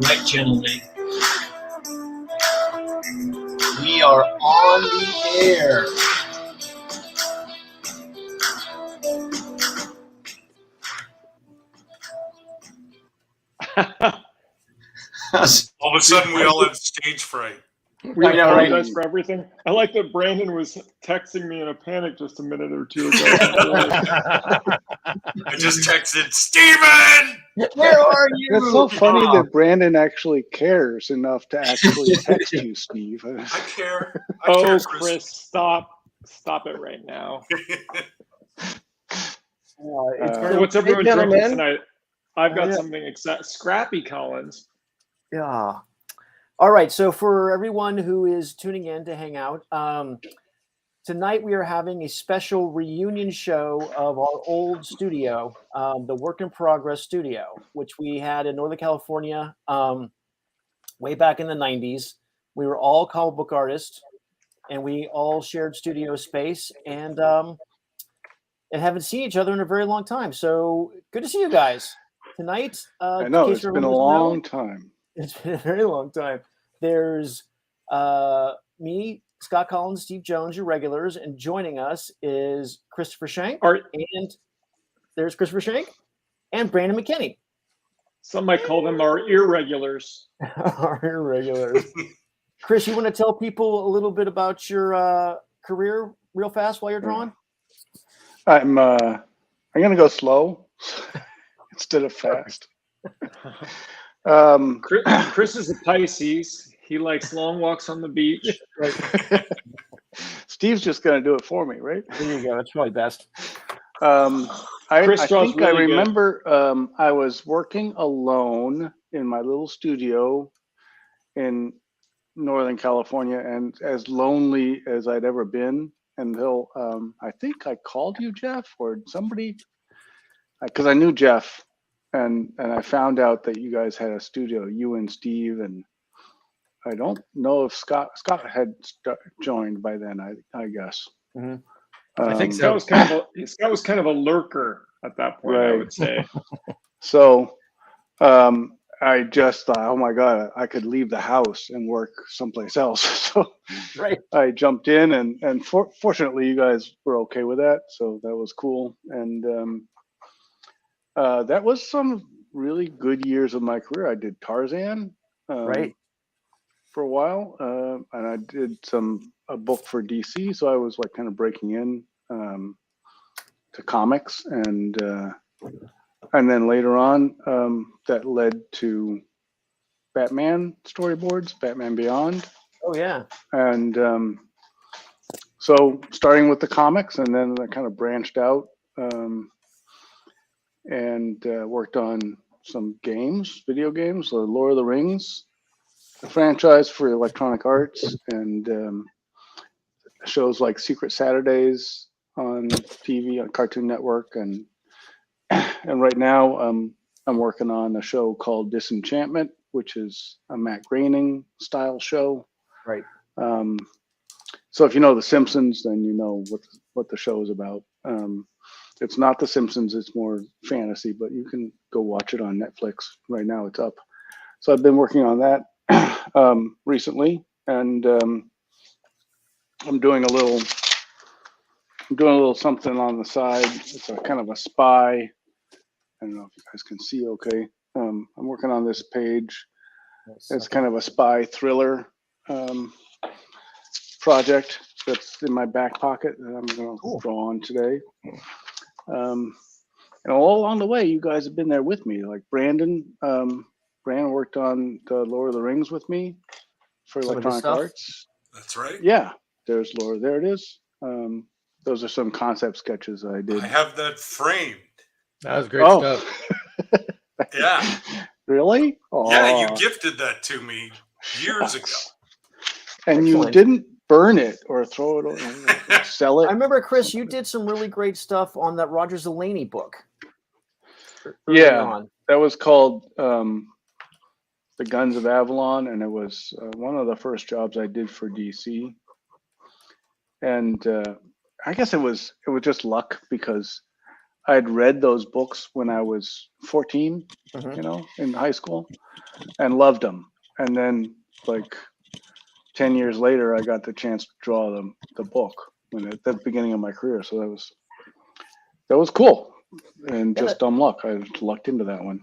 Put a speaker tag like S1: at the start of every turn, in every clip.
S1: right, gentlemen. We are on the air.
S2: All of a sudden, we all have stage fright.
S3: We
S1: I know, right?
S3: apologize for everything. I like that Brandon was texting me in a panic just a minute or two ago.
S2: I just texted, Steven!
S1: Where are you?
S4: It's so funny that Brandon actually cares enough to actually text you, Steve.
S2: I care.
S3: Oh, Chris, stop it right now. What's everyone drinking tonight? I've got something scrappy, Kolins.
S5: Yeah. All right. So for everyone who is tuning in to hang out, tonight we are having a special reunion show of our old studio, the Work in Progress studio, which we had in Northern California way back in the 90s. We were all comic book artists, and we all shared studio space and haven't seen each other in a very long time. So good to see you guys tonight.
S4: I know, it's been a long time.
S5: It's been a very long time. There's me, Scott Kolins, Steve Jones, your regulars, and joining us is Christopher Schenk. And there's Christopher Schenk and Brandon McKinney.
S3: Some might call them our irregulars.
S5: Our irregulars. Chris, you want to tell people a little bit about your career real fast while you're drawing?
S4: I'm going to go slow instead of fast.
S3: Chris is a Pisces. He likes long walks on the beach.
S5: Right.
S4: Steve's just going to do it for me, right?
S5: There you go. That's probably best.
S4: I think I remember I was working alone in my little studio in Northern California, and as lonely as I'd ever been until I think I called you, Jeff, or somebody, because I knew Jeff. And I found out that you guys had a studio, you and Steve, and I don't know if Scott had joined by then. I guess.
S5: Mm-hmm.
S3: I think Scott was kind of a lurker at that point. Right. I would say.
S4: So, I just thought, oh my God, I could leave the house and work someplace else. So,
S5: right.
S4: I jumped in, and fortunately, you guys were okay with that, so that was cool. And that was some really good years of my career. I did Tarzan for a while, and I did a book for DC. So I was like kind of breaking in to comics, and then later on, that led to Batman storyboards, Batman Beyond.
S5: Oh yeah.
S4: And so starting with the comics, and then I kind of branched out. And worked on some games, video games, the Lord of the Rings, the franchise for Electronic Arts, and shows like Secret Saturdays on TV on Cartoon Network, and right now I'm working on a show called Disenchantment, which is a Matt Groening style show.
S5: Right.
S4: So if you know The Simpsons, then you know what the show is about. It's not The Simpsons, it's more fantasy, but you can go watch it on Netflix. Right now it's up. So I've been working on that recently, and I'm doing a little something on the side. It's a kind of a spy. I don't know if you guys can see okay. I'm working on this page. It's kind of a spy thriller project that's in my back pocket that I'm going to draw on today. And all along the way, you guys have been there with me. Like Brandon worked on the Lord of the Rings with me for Electronic Arts.
S2: That's right.
S4: Yeah, there's Lord. There it is. Those are some concept sketches I did.
S2: I have that framed.
S6: That was great stuff.
S2: Yeah.
S4: Really? Oh.
S2: Yeah, you gifted that to me years ago.
S4: And you didn't burn it or throw it or sell it.
S5: I remember, Chris, you did some really great stuff on that Roger Zelazny book.
S4: Yeah, that was called The Guns of Avalon, and it was one of the first jobs I did for DC. And I guess it was just luck, because I'd read those books when I was 14,
S5: Mhm.
S4: in high school, and loved them. And then, like 10 years later, I got the chance to draw the book at the beginning of my career. So that was cool, and just dumb luck. I lucked into that one.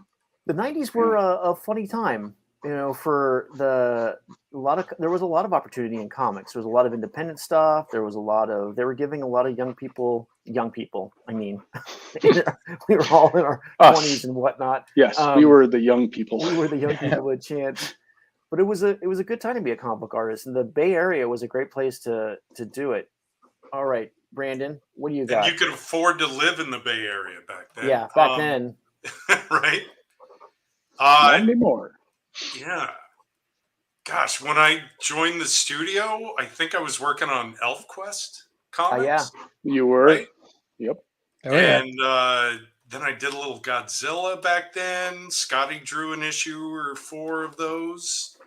S5: The 90s were a funny time, for there was a lot of opportunity in comics. There was a lot of independent stuff. They were giving a lot of young people, I mean, we were all in our 20s and whatnot.
S4: Yes, we were the young people.
S5: We were the young people a chance. But it was a good time to be a comic book artist, and the Bay Area was a great place to do it. All right, Brandon, what do you got?
S2: And you could afford to live in the Bay Area back then.
S5: Yeah, back then.
S2: Right?
S4: Not anymore.
S2: Yeah. Gosh, when I joined the studio, I think I was working on ElfQuest comics.
S5: Yeah.
S4: You were?
S2: Right?
S4: Yep.
S6: Oh, yeah.
S2: And then I did a little Godzilla back then. Scotty drew an issue or 4 of those.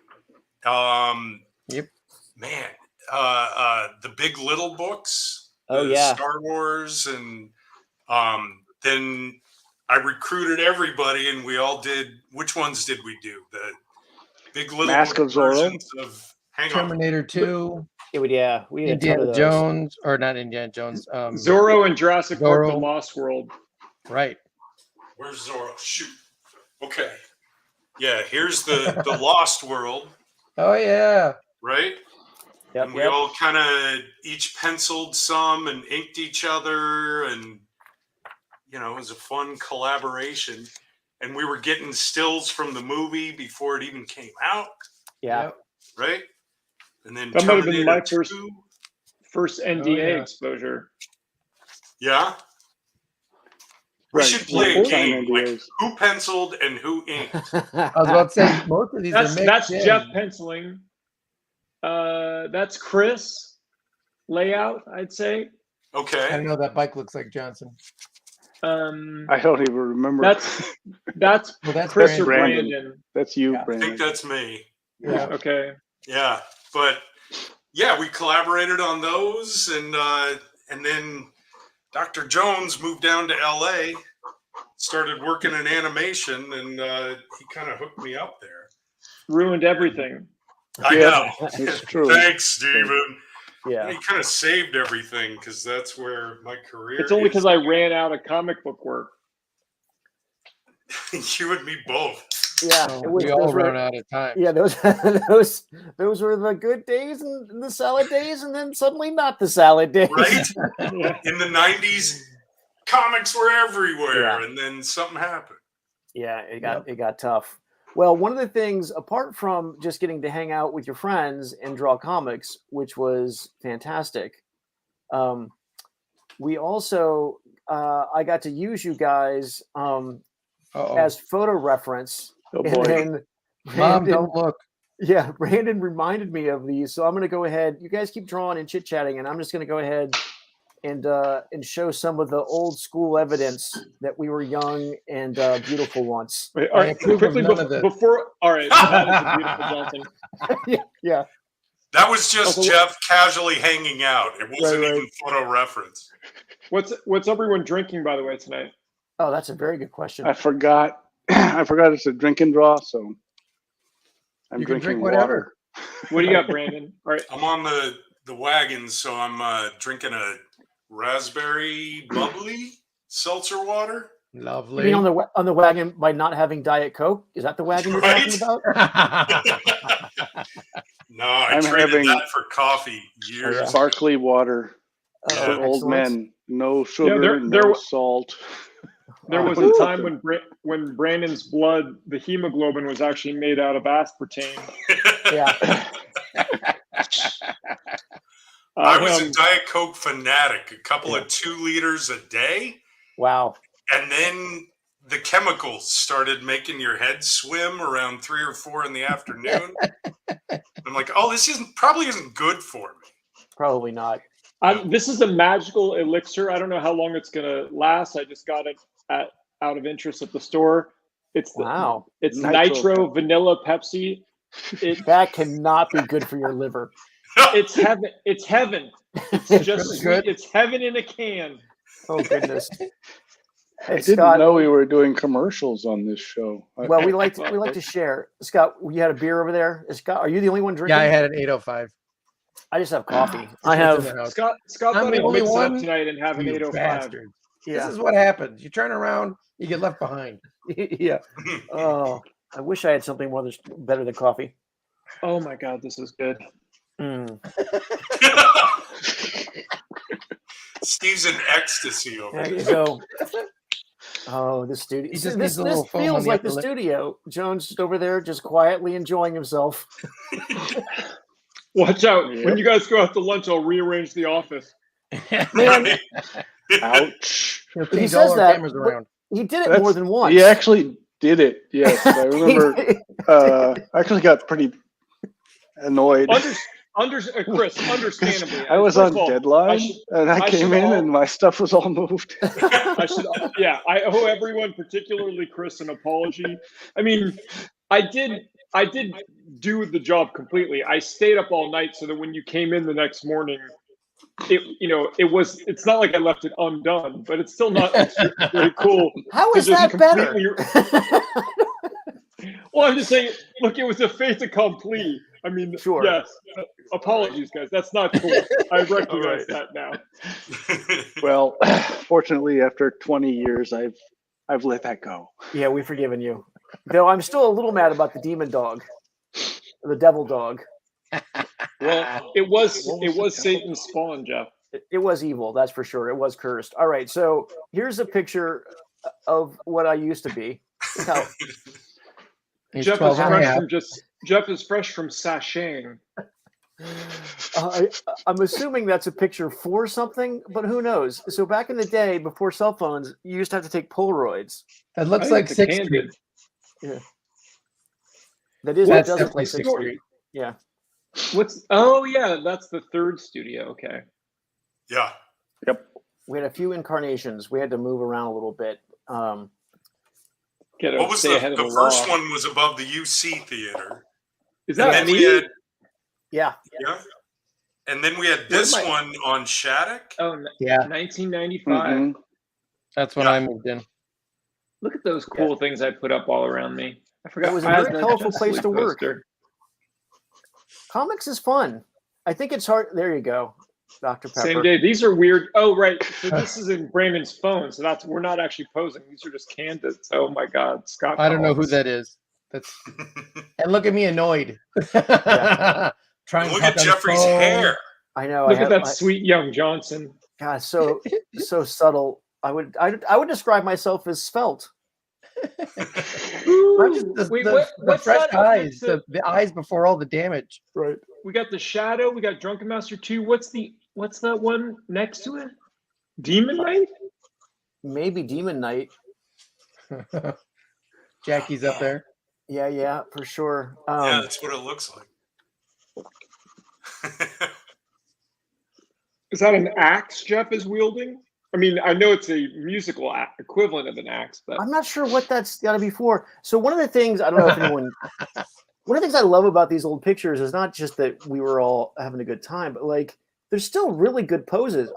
S6: Yep.
S2: Man, the Big Little books.
S5: Oh, yeah.
S2: Star Wars. And then I recruited everybody, and we all did. Which ones did we do? The Big Little
S4: Mask of Zorro?
S2: versions of
S6: Terminator 2,
S5: We had a ton of
S6: Indiana
S5: those.
S6: Jones, or not Indiana Jones.
S3: Zorro and Jurassic Park: The
S6: Zorro.
S3: Lost World.
S6: Right.
S2: Where's Zorro? Shoot. Okay. Yeah, here's the Lost World,
S6: Oh, yeah.
S2: right?
S5: Yep,
S2: And we all kind of each penciled some and inked each other, and it was a fun collaboration. And we were getting stills from the movie before it even came out,
S5: Yeah.
S2: right? And then
S3: That might have been my
S2: Terminator 2.
S3: first NDA
S6: yeah.
S3: exposure.
S2: Yeah. We
S4: Right.
S2: should play a
S4: Full-time
S2: game like
S4: NDAs.
S2: who penciled and who inked.
S6: I was about to say, most of these are mixed
S3: That's
S6: in.
S3: Jeff penciling. That's Chris layout, I'd say.
S6: I
S2: Okay.
S6: don't know, that bike looks like Johnson.
S4: I don't even remember.
S3: That's
S6: Well, that's
S3: Chris or
S4: Brandon.
S3: Brandon.
S4: That's you,
S6: Yeah.
S2: I
S4: Brandon.
S2: think that's me.
S6: Yeah.
S3: Okay.
S2: Yeah, but yeah, we collaborated on those, and then Dr. Jones moved down to LA, started working in animation, and he kind of hooked me up there.
S3: Ruined everything.
S2: I
S4: Yeah,
S2: know.
S4: it's true.
S2: Thanks, Steven.
S5: Yeah.
S2: He kind of saved everything because that's where my career.
S3: It's only because I ran out of comic book work.
S2: You and me both.
S5: Yeah.
S6: We all run out of time.
S5: Yeah, those those were the good days and the salad days, and then suddenly not the salad days.
S2: Right? In the 90s, comics were everywhere,
S5: Yeah.
S2: and then something happened.
S5: Yeah, it got tough. Well, one of the things, apart from just getting to hang out with your friends and draw comics, which was fantastic, we also I got to use you guys as photo reference.
S4: Oh
S5: And
S4: boy.
S5: then
S6: Mom,
S5: Brandon-
S6: don't look.
S5: Yeah, Brandon reminded me of these, so I'm going to go ahead. You guys keep drawing and chit chatting, and I'm just going to go ahead and show some of the old school evidence that we were young and beautiful once.
S3: Wait, all right,
S6: approve of
S3: quickly
S6: none of this.
S3: before. All right, that is a beautiful Johnson.
S5: Yeah.
S2: That was just
S3: Also-
S2: Jeff casually hanging out. It wasn't
S5: Right.
S2: even photo reference.
S3: What's everyone drinking, by the way, tonight?
S5: Oh, that's a very good question.
S4: I forgot. I forgot it's a drink and draw, so I'm
S6: You can
S4: drinking
S6: drink whatever.
S4: water.
S3: What do you got, Brandon? All right.
S2: I'm on the wagon, so I'm drinking a raspberry bubbly seltzer water.
S5: You
S6: Lovely.
S5: mean on the wagon by not having Diet Coke? Is that the wagon you're
S2: Right.
S5: talking about?
S2: No, I
S4: I'm
S2: traded
S4: having-
S2: that for coffee years.
S5: yeah.
S4: Sparkly water
S5: Oh,
S4: for old
S5: excellent.
S4: men. No sugar,
S3: there
S4: no
S3: wa-
S4: salt.
S3: There was a time when Brandon's blood, the hemoglobin, was actually made out of aspartame.
S5: Yeah.
S2: I was a Diet Coke fanatic, a couple of 2 liters a day.
S5: Wow.
S2: And then the chemicals started making your head swim around 3 or 4 in the afternoon. I'm like, oh, this probably isn't good for me.
S5: Probably not.
S3: This is a magical elixir. I don't know how long it's gonna last. I just got it out of interest at the store. It's
S5: Wow.
S3: It's
S4: Nitro
S3: nitro vanilla Pepsi.
S5: That cannot be good for your liver.
S3: It's heaven. It's heaven. It's just
S6: Really
S3: sweet.
S6: good.
S3: It's heaven in a can.
S5: Oh goodness.
S4: I didn't know we were doing commercials on this show.
S5: Well, we like to share. Scott, you had a beer over there. Scott, are you the only one drinking?
S6: Yeah, I had an 805.
S5: I just have coffee. I have
S3: Scott.
S6: I'm the only one
S3: tonight and have an 805.
S6: Yeah. This is what happens. You turn around, you get left behind.
S5: Yeah. Oh, I wish I had something better than coffee.
S3: Oh my God, this is good.
S2: Steve's in ecstasy over
S5: There
S2: there.
S5: you go. Oh, the studio. This feels like the studio. Jones just over there, just quietly enjoying himself.
S3: Watch out. When you guys go out to lunch, I'll rearrange the office.
S5: Man,
S4: ouch.
S5: he says that. He did it more than once.
S4: He actually did it. Yes, I remember. I actually got pretty annoyed.
S3: Chris, understandably.
S4: I was on deadline, and I came in, and my stuff was all moved.
S3: I owe everyone, particularly Chris, an apology. I mean, I did do the job completely. I stayed up all night so that when you came in the next morning, it's not like I left it undone, but it's still not very cool.
S5: How is that better?
S3: Well, I'm just saying, look, it was a fait accompli. I mean,
S5: sure.
S3: Yes. Apologies, guys. That's not cool. I recognize that now.
S4: Well, fortunately, after 20 years, I've let that go.
S5: Yeah, we've forgiven you. Though I'm still a little mad about the demon dog, the devil dog.
S3: Well, it was Satan's spawn, Jeff.
S5: It was evil, that's for sure. It was cursed. All right, so here's a picture of what I used to be.
S3: Jeff is fresh from sashaying.
S5: I'm assuming that's a picture for something, but who knows? So back in the day, before cell phones, you used to have to take Polaroids.
S6: That looks like 6th Street.
S5: Yeah. That does look like 6th Street. Yeah.
S3: Oh yeah, that's the 3rd studio. Okay.
S2: Yeah.
S4: Yep.
S5: We had a few incarnations. We had to move around a little bit.
S2: What was the first one was above the UC theater.
S3: Is that me?
S5: Yeah.
S2: Yeah. And then we had this one on Shattuck.
S3: Oh,
S6: yeah.
S3: 1995.
S4: Mm-hmm.
S6: That's when I moved in.
S3: Look at those cool things I put up all around me. I forgot.
S5: It was a very colorful place to work. Comics is fun. I think it's hard. There you go, Dr. Pepper.
S3: Same day. These are weird. Oh, right. So this is in Brandon's phone. So we're not actually posing. These are just candidates. Oh my God, Scott.
S6: I don't know who that is. That's and look at me annoyed. Trying
S2: look at Jeffrey's hair.
S5: I know.
S3: Look at that sweet young Johnson.
S5: God, so subtle. I would describe myself as svelte.
S6: The fresh eyes, the eyes before all the damage.
S3: Right. We got the Shadow. We got Drunken Master 2. What's that one next to it? Demon Knight?
S5: Maybe Demon Knight.
S6: Jackie's up there.
S5: Yeah, for sure.
S2: Yeah, that's what it looks like.
S3: Is that an axe Jeff is wielding? I mean, I know it's a musical equivalent of an axe, but
S5: I'm not sure what that's got to be for. So one of the things, I don't know if anyone, one of the things I love about these old pictures is not just that we were all having a good time, but like there's still really good poses.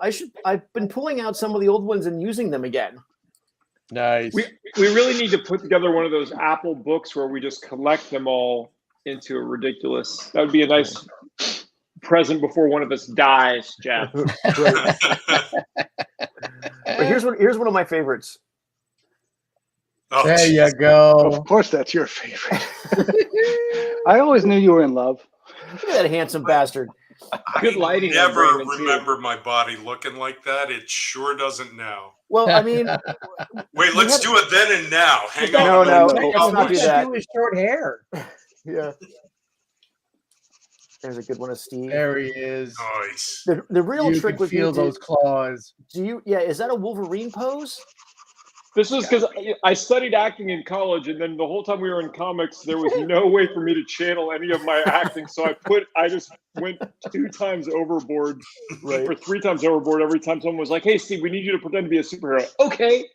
S5: I've been pulling out some of the old ones and using them again.
S6: Nice.
S3: We really need to put together one of those Apple books where we just collect them all into a ridiculous. That would be a nice present before one of us dies, Jeff.
S5: But here's one of my favorites.
S2: Oh,
S6: there you go.
S4: Of course, that's your favorite. I always knew you were in love.
S5: Look at that handsome bastard.
S3: Good lighting.
S2: I never remember my body looking like that. It sure doesn't now.
S5: Well, I mean,
S2: wait, let's do it then and now. Hang on.
S5: No, let's not do that.
S6: Do his short hair.
S5: Yeah. There's a good one of Steve.
S6: There he is.
S2: Nice.
S5: The real trick would
S6: feel those claws.
S5: Is that a Wolverine pose?
S3: This was because I studied acting in college, and then the whole time we were in comics, there was no way for me to channel any of my acting. So I just went 2 times overboard, or 3 times overboard every time someone was like, "Hey, Steve, we need you to pretend to be a superhero." Okay.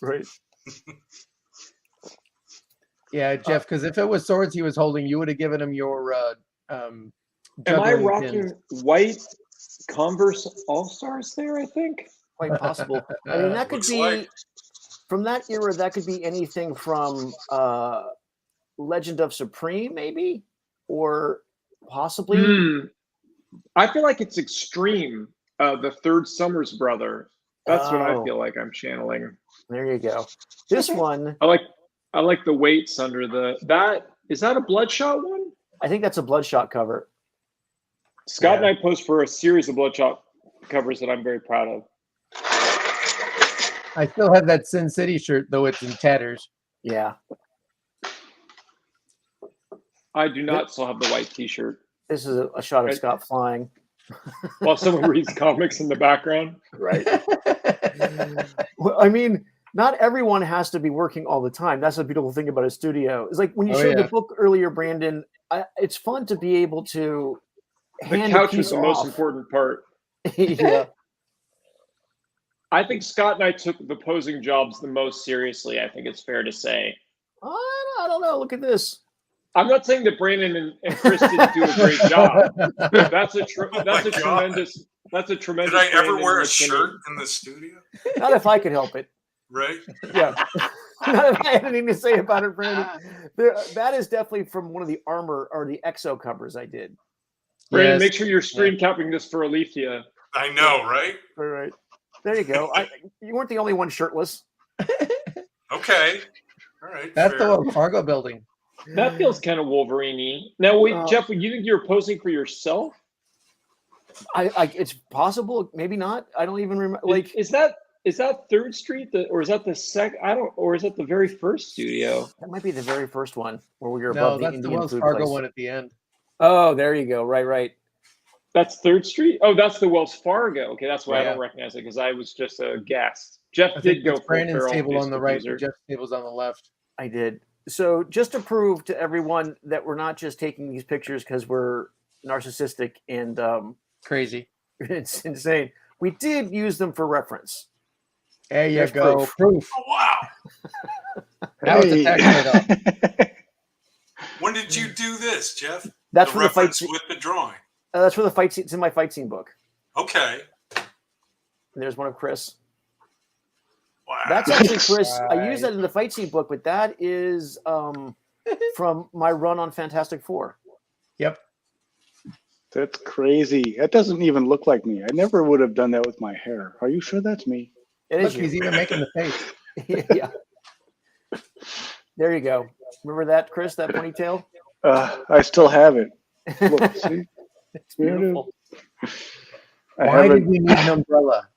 S5: Right.
S6: Yeah, Jeff, because if it was swords he was holding, you would have given him your
S3: Am I rocking white Converse All-Stars there, I think?
S5: Quite possible. I mean, that could be... from that era, that could be anything from Legend of Supreme, maybe, or possibly.
S3: I feel like it's Extreme, the Third Summers brother. That's what I feel like I'm channeling.
S5: There you go. This one,
S3: I like the weights under is that a Bloodshot one?
S5: I think that's a Bloodshot cover.
S3: Scott and I posed for a series of Bloodshot covers that I'm very proud of.
S6: I still have that Sin City shirt, though it's in tatters.
S5: Yeah.
S3: I do not still have the white T-shirt.
S5: This is a shot of Scott flying.
S3: While someone reads comics in the background.
S5: Right. Well, I mean, not everyone has to be working all the time. That's what people think about a studio. It's like when you showed the book earlier, Brandon, it's fun to be able to hand
S3: the couch
S5: a piece
S3: is the
S5: off.
S3: most important part.
S5: Yeah.
S3: I think Scott and I took the posing jobs the most seriously. I think it's fair to say.
S5: I don't know. Look at this.
S3: I'm not saying that Brandon and Chris didn't do a great job. That's a tremendous. That's a tremendous.
S2: Did I ever
S3: Brandon
S2: wear a
S3: McKinney.
S2: shirt in the studio?
S5: Not if I could help it.
S2: Right?
S5: Yeah. Not if I had anything to say about it, Brandon. That is definitely from one of the Armor or the Exo covers I did.
S3: Brandon, make sure you're screen capping this for Alethea.
S2: I know, right?
S5: All right. There you go. You weren't the only one shirtless.
S2: Okay. All right.
S6: That's
S2: fair.
S6: the Wells Fargo building.
S3: That feels kind of Wolverine-y. Now, wait, Jeff, you think you're posing for yourself?
S5: It's possible, maybe not. I don't even remember. Like,
S3: is that Third Street, or is that the or is that the very first studio?
S5: That might be the very first one where we were above the Indian
S6: the Wells
S5: food
S6: Fargo
S5: place.
S6: one at the end.
S5: Oh, there you go. Right.
S3: That's Third Street. Oh, that's the Wells Fargo. Okay, that's why I don't recognize it because I was just a guest. Jeff did go for
S6: Brandon's table on the right, and Jeff's table's on the left.
S5: I did. So just to prove to everyone that we're not just taking these pictures because we're narcissistic and
S6: crazy,
S5: it's insane. We did use them for reference.
S6: There you go. Proof.
S2: Oh, wow.
S6: That was a tax.
S2: When did you do this, Jeff?
S5: That's
S2: the
S5: for the fight
S2: reference
S5: scene.
S2: with the drawing.
S5: That's for the fight scene. It's in my fight scene book.
S2: Okay.
S5: And there's one of Chris.
S2: Wow.
S5: That's actually Chris. I use that in the fight scene book, but that is from my run on Fantastic Four.
S6: Yep.
S4: That's crazy. That doesn't even look like me. I never would have done that with my hair. Are you sure that's me?
S5: It is.
S6: Look, he's even making the face.
S5: Yeah. There you go. Remember that, Chris? That ponytail?
S4: I still have it. Look, see?
S5: It's beautiful.
S6: Why did we need an umbrella?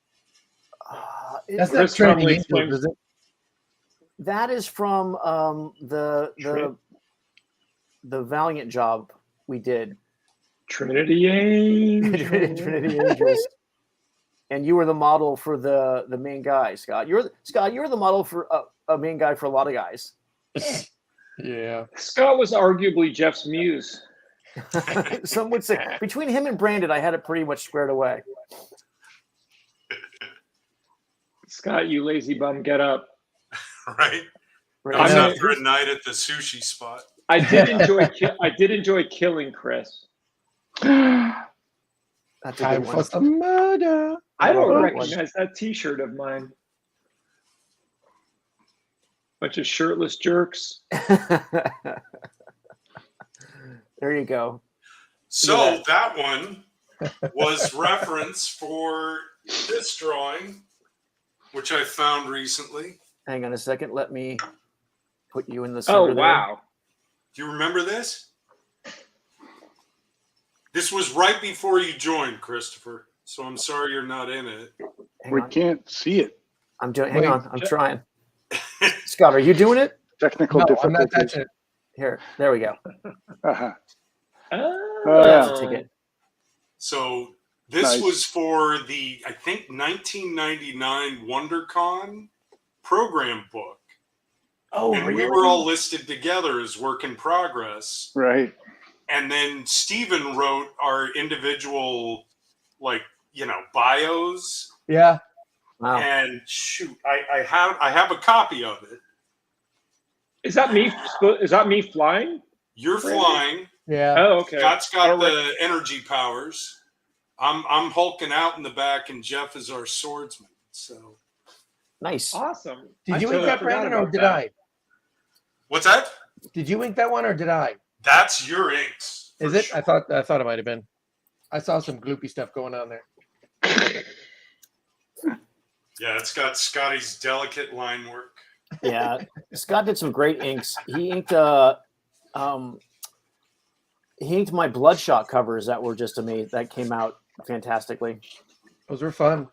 S6: That's not trending English, is it?
S5: That is from the Valiant job we did.
S3: Trinity Angels.
S5: Trinity Angels. And you were the model for the main guy, Scott. You're the model for a main guy for a lot of guys.
S6: Yeah.
S3: Scott was arguably Jeff's muse.
S5: Some would say between him and Brandon, I had it pretty much squared away.
S3: Scott, you lazy bum, get up.
S2: Right. I'm not for a night at the sushi spot.
S3: I did enjoy killing Chris.
S5: That's a
S6: Time
S5: good
S6: for
S5: one.
S6: some murder.
S3: I don't recognize that T-shirt of mine. Bunch of shirtless jerks.
S5: There you go.
S2: So that one was reference for this drawing, which I found recently.
S5: Hang on a second. Let me put you in the
S3: Oh,
S5: center
S3: wow.
S2: Do you remember this? This was right before you joined, Christopher. So I'm sorry you're not in it.
S4: We can't see it.
S5: I'm doing. Hang on. I'm trying. Scott, are you doing it?
S4: Technical
S6: No, I'm
S4: difficulties.
S6: not touching it.
S5: Here. There we go.
S4: Uh-huh.
S5: That's the ticket.
S2: So this was for the, I think, 1999 WonderCon program book.
S5: Oh,
S2: and
S5: really?
S2: we were all listed together as work in progress.
S4: Right.
S2: And then Steven wrote our individual, bios.
S6: Yeah.
S5: Wow.
S2: And shoot, I have a copy of it.
S3: Is that me? Is that me flying?
S2: You're flying.
S6: Yeah.
S3: Oh, okay.
S2: Scott's got the energy powers. I'm hulking out in the back, and Jeff is our swordsman. So
S5: Nice.
S3: Awesome.
S6: Did you
S3: I
S6: ink that,
S3: forgot
S6: Brandon, or
S3: about
S6: did
S3: that.
S6: I?
S2: What's that?
S6: Did you ink that one, or did I?
S2: That's your inks.
S6: Is
S2: for
S6: it?
S2: sure.
S6: I thought it might have been. I saw some gloopy stuff going on there.
S2: Yeah, it's got Scotty's delicate line work.
S5: Yeah, Scott did some great inks. He inked my Bloodshot covers that were just amazing. That came out fantastically.
S6: Those were fun.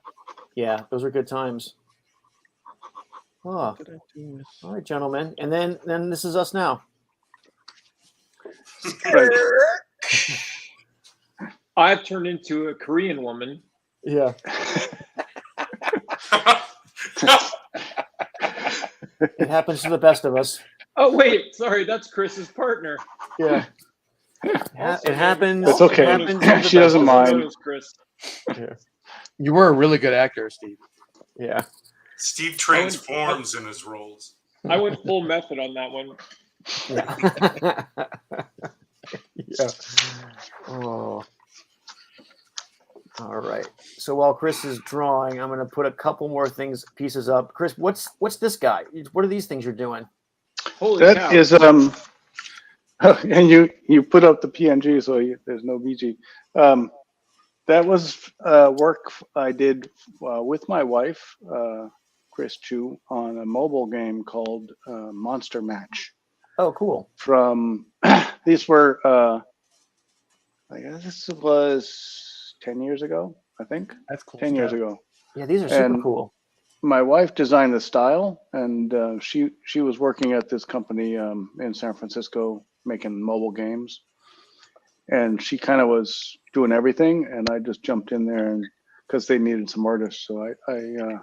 S5: Yeah, those are good times. Oh, all right, gentlemen, and then this is us now.
S3: I've turned into a Korean woman.
S5: Yeah. It happens to the best of us.
S3: Oh wait, sorry, that's Chris's partner.
S5: Yeah. It happens.
S4: That's okay.
S5: It happens to the
S4: She doesn't
S5: best of us.
S4: mind.
S3: Knows Chris.
S5: Yeah.
S6: You were a really good actor, Steve.
S5: Yeah.
S2: Steve transforms in his roles.
S3: I went full method on that one.
S5: Yeah. Yeah. Oh. All right. So while Chris is drawing, I'm going to put a couple more pieces up. Chris, what's this guy? What are these things you're doing?
S3: Holy cow.
S4: That is and you put up the PNG, so there's no BG. That was work I did with my wife, Chris Chu, on a mobile game called Monster Match.
S5: Oh, cool.
S4: From these were I guess this was 10 years ago, I think.
S6: That's cool.
S4: 10 years ago.
S5: Yeah, these are super cool.
S4: My wife designed the style, and she was working at this company in San Francisco making mobile games, and she kind of was doing everything, and I just jumped in there, and because they needed some artists, so I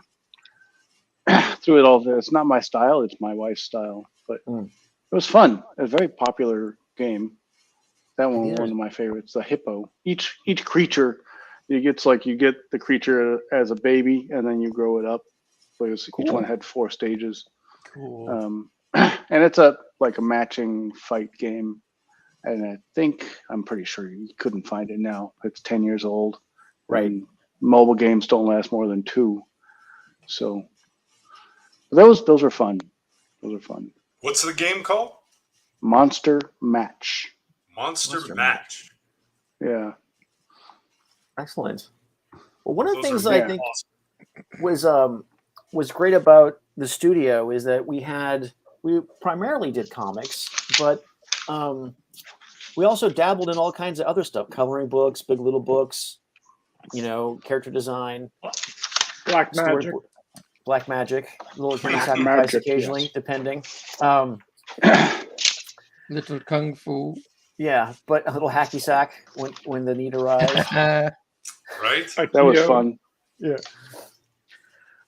S4: threw it all there. It's not my style; it's my wife's style, but it was fun. It was a very popular game. That one was one of my favorites. The hippo. Each creature, you get the creature as a baby, and then you grow it up. So each one had 4 stages.
S6: Cool.
S4: And it's a matching fight game. And I'm pretty sure you couldn't find it now. It's 10 years old.
S5: Right.
S4: And mobile games don't last more than 2. So those are fun. Those are fun.
S2: What's the game called?
S4: Monster Match.
S2: Monster Match.
S4: Yeah.
S5: Excellent. Well, one of the things
S2: are
S5: I think was great about the studio is that we primarily did comics, but we also dabbled in all kinds of other stuff: coloring books, big little books, character design,
S3: Black magic,
S5: little sacrifice occasionally,
S4: yes.
S5: Depending.
S6: Little kung fu.
S5: Yeah, but a little hacky sack when the need arrives.
S2: Right?
S4: That was fun.
S5: Yeah.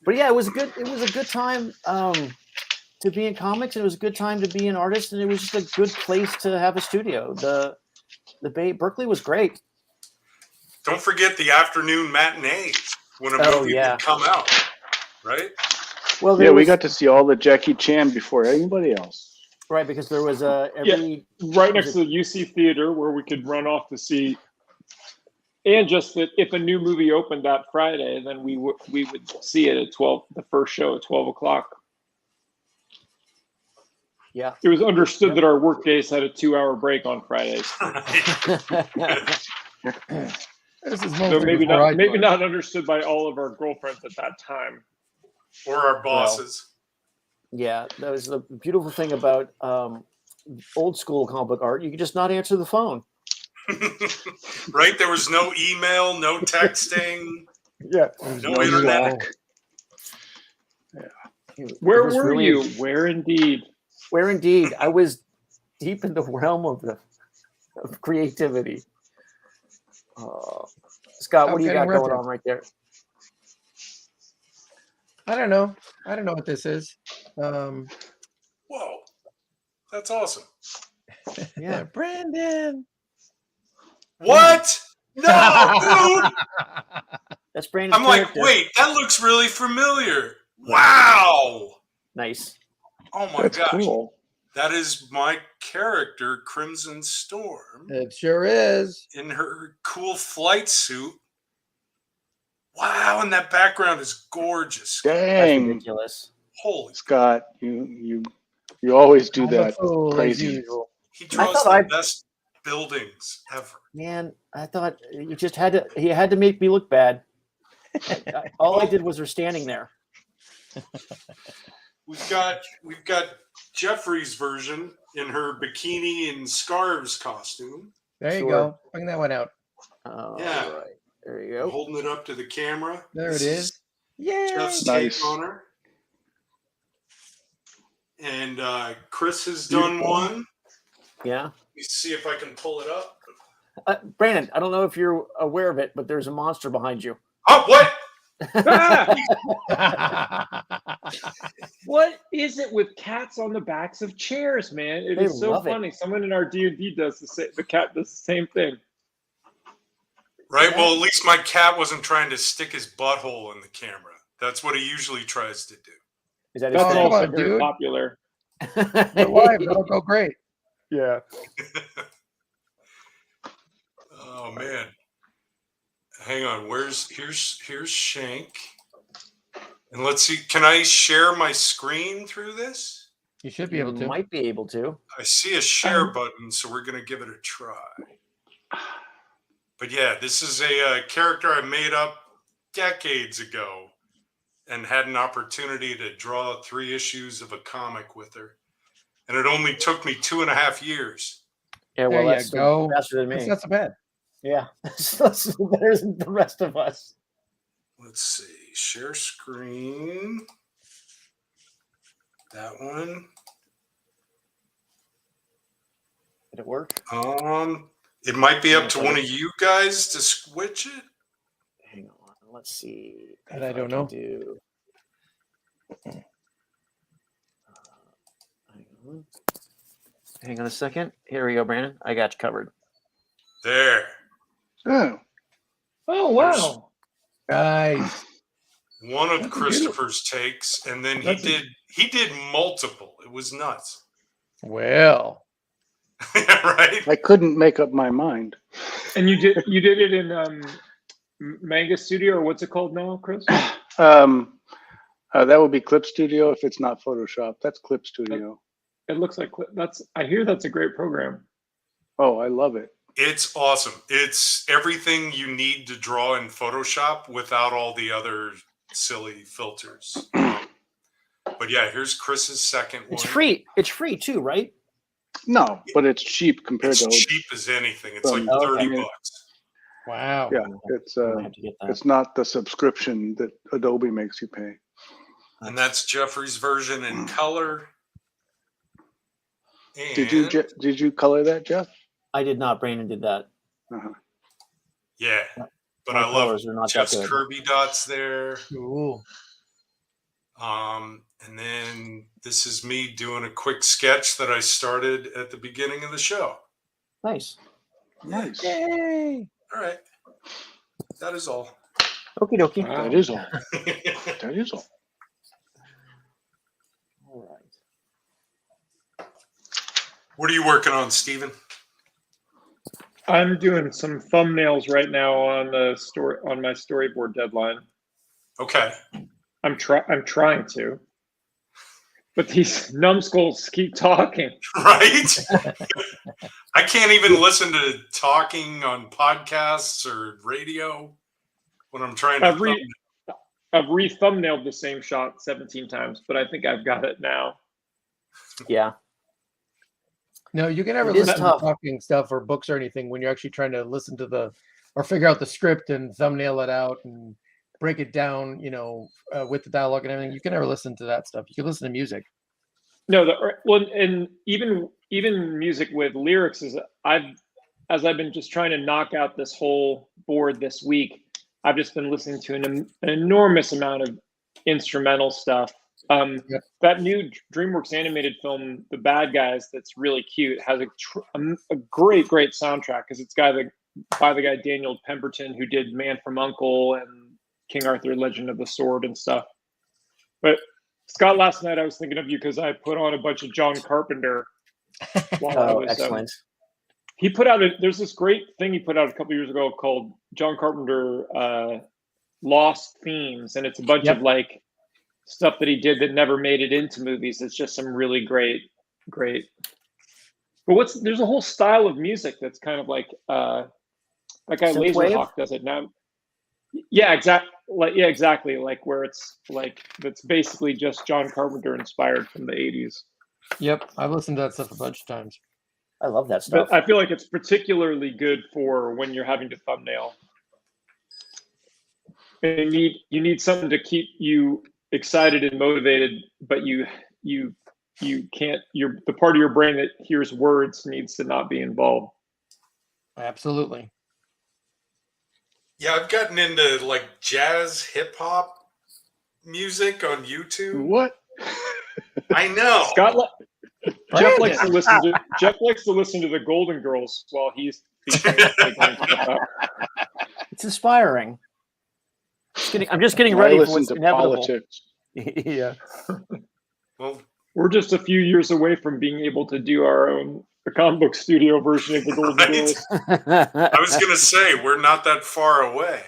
S5: But yeah, it was a good time to be in comics, and it was a good time to be an artist, and it was just a good place to have a studio. The Berkeley was great.
S2: Don't forget the afternoon matinees when a movie would come out, right?
S5: Well,
S4: we got to see all the Jackie Chan before anybody else.
S5: Right, because there was right
S3: next to the UC Theater where we could run off to see. And just that if a new movie opened that Friday, then we would see it at 12. The first show at 12 o'clock.
S5: Yeah,
S3: it was understood that our work days had a 2-hour break on Fridays. So maybe not understood by all of our girlfriends at that time,
S2: or our bosses.
S5: Yeah, that was the beautiful thing about old school comic book art. You could just not answer the phone.
S2: Right? There was no email, no texting.
S5: Yeah.
S2: No internet.
S3: Yeah. Where were you? Where indeed?
S5: Where indeed? I was deep in the realm of creativity. Scott, what do you got going on right there?
S6: I don't know what this is.
S2: Whoa, that's awesome.
S5: Yeah,
S6: Brandon.
S2: What? No, dude.
S5: That's Brandon's
S2: I'm like,
S5: character.
S2: wait, that looks really familiar. Wow.
S5: Nice.
S2: Oh my gosh.
S4: Cool.
S2: That is my character, Crimson Storm.
S6: It sure is.
S2: In her cool flight suit. Wow, and that background is gorgeous.
S5: That's
S4: Dang,
S5: ridiculous.
S2: Holy,
S4: Scott, you always do that.
S6: As
S4: Crazy.
S6: usual.
S2: he draws
S5: thought
S2: the
S5: I-
S2: best buildings ever.
S5: Man, I thought you just had to. He had to make me look bad. All I did was her standing there.
S2: We've got Jeffrey's version in her bikini and scarves costume.
S6: There you
S5: Sure.
S6: go. Bring that one out.
S2: Yeah.
S5: Right. There you go.
S2: Holding it up to the camera.
S6: There
S2: This
S6: it is. Yay!
S2: Jeff's
S4: Nice.
S2: take on her. And Chris has done one.
S5: Yeah.
S2: Let me see if I can pull it up.
S5: Brandon, I don't know if you're aware of it, but there's a monster behind you.
S2: Oh, what?
S3: What is it with cats on the backs of chairs, man? It
S5: They
S3: is so
S5: love it.
S3: funny. Someone in our D&D does the same. The cat does the same thing.
S2: Right. Well, at least my cat wasn't trying to stick his butthole in the camera. That's what he usually tries to do.
S5: Is that his
S3: That's
S5: thing?
S3: also
S6: on,
S3: very
S6: dude.
S3: popular.
S6: But live, that'll go great.
S5: Yeah.
S2: Oh man. Hang on. Here's Schenk. And let's see. Can I share my screen through this?
S6: You should be able to.
S5: Might be able to.
S2: I see a share button, so we're gonna give it a try. But yeah, this is a character I made up decades ago, and had an opportunity to draw 3 issues of a comic with her, and it only took me 2.5 years.
S5: Yeah, well,
S6: There you
S5: that's
S6: go.
S5: faster than
S6: It's
S5: me.
S6: not so bad.
S5: Yeah. That's better than the rest of us.
S2: Let's see. Share screen. That one.
S5: Did it work?
S2: It might be up to one of you guys to switch it.
S5: Hang on. Let's see.
S6: That
S5: if
S6: I don't
S5: can
S6: know.
S5: Do. Hang on a second. Here we go, Brandon. I got you covered.
S2: There.
S4: Oh,
S3: Oh, wow.
S6: Nice.
S2: One of
S3: That's
S2: Christopher's takes, and then he did multiple. It was nuts.
S6: Well,
S2: Right?
S4: I couldn't make up my mind.
S3: And you did it in Manga Studio, or what's it called now, Chris?
S4: That would be Clip Studio if it's not Photoshop. That's Clip Studio.
S3: It looks like I hear that's a great program.
S4: Oh, I love it.
S2: It's awesome. It's everything you need to draw in Photoshop without all the other silly filters. But yeah, here's Chris's second one.
S5: It's free. It's free too, right?
S4: No, but it's cheap compared
S2: It's
S4: to.
S2: cheap as anything. It's like
S5: Okay.
S2: $30.
S6: wow.
S4: Yeah, it's
S5: I have to get that.
S4: it's not the subscription that Adobe makes you pay.
S2: And that's Jeffrey's version in color. And
S4: Did you color that, Jeff?
S5: I did not. Brandon did that.
S4: Uh-huh.
S2: yeah, but
S5: My
S2: I love
S5: colors are not that
S2: Jeff's
S5: good.
S2: Kirby dots there.
S6: Cool.
S2: And then this is me doing a quick sketch that I started at the beginning of the show.
S5: Nice.
S4: Nice.
S6: Yay.
S2: All right. That is all.
S5: Okie dokie.
S3: Wow.
S4: That is all. That is all.
S5: All right.
S2: What are you working on, Steven?
S3: I'm doing some thumbnails right now on my storyboard deadline.
S2: Okay.
S3: I'm trying to, but these numbskulls keep talking.
S2: Right? I can't even listen to talking on podcasts or radio when I'm trying to.
S3: I've re-thumbnailed the same shot 17 times, but I think I've got it now.
S5: Yeah.
S6: No, you can never
S5: It is
S6: listen
S5: tough.
S6: to talking stuff or books or anything when you're actually trying to listen to or figure out the script and thumbnail it out and break it down, with the dialogue and everything. You can never listen to that stuff. You can listen to music.
S3: No, and even music with lyrics as I've been just trying to knock out this whole board this week. I've just been listening to an enormous amount of instrumental stuff.
S6: Yep.
S3: That new DreamWorks animated film, The Bad Guys, that's really cute, has a great soundtrack because it's by the guy Daniel Pemberton, who did Man from U.N.C.L.E. and King Arthur: Legend of the Sword and stuff. But Scott, last night I was thinking of you because I put on a bunch of John Carpenter while I was.
S5: Excellent.
S3: He put out there's this great thing he put out a couple years ago called John Carpenter lost themes, and it's a bunch of like stuff that he did that never made it into movies. It's just some really great. But there's a whole style of music that's kind of like that guy Laserhawk does it now. Yeah, exactly. Like where it's like that's basically just John Carpenter inspired from the 80s.
S6: Yep, I've listened to that stuff a bunch of times.
S5: I love that stuff.
S3: But I feel like it's particularly good for when you're having to thumbnail. And you need something to keep you excited and motivated, but you can't. The part of your brain that hears words needs to not be involved.
S6: Absolutely.
S2: Yeah, I've gotten into like jazz hip hop music on YouTube.
S4: What?
S2: I know.
S3: Jeff likes to listen to the Golden Girls while he's
S5: It's inspiring. I'm just getting ready for what's inevitable.
S4: Politics.
S5: Yeah.
S2: Well,
S3: we're just a few years away from being able to do our own comic book studio version of the Golden Girls.
S2: I was going to say, we're not that far away.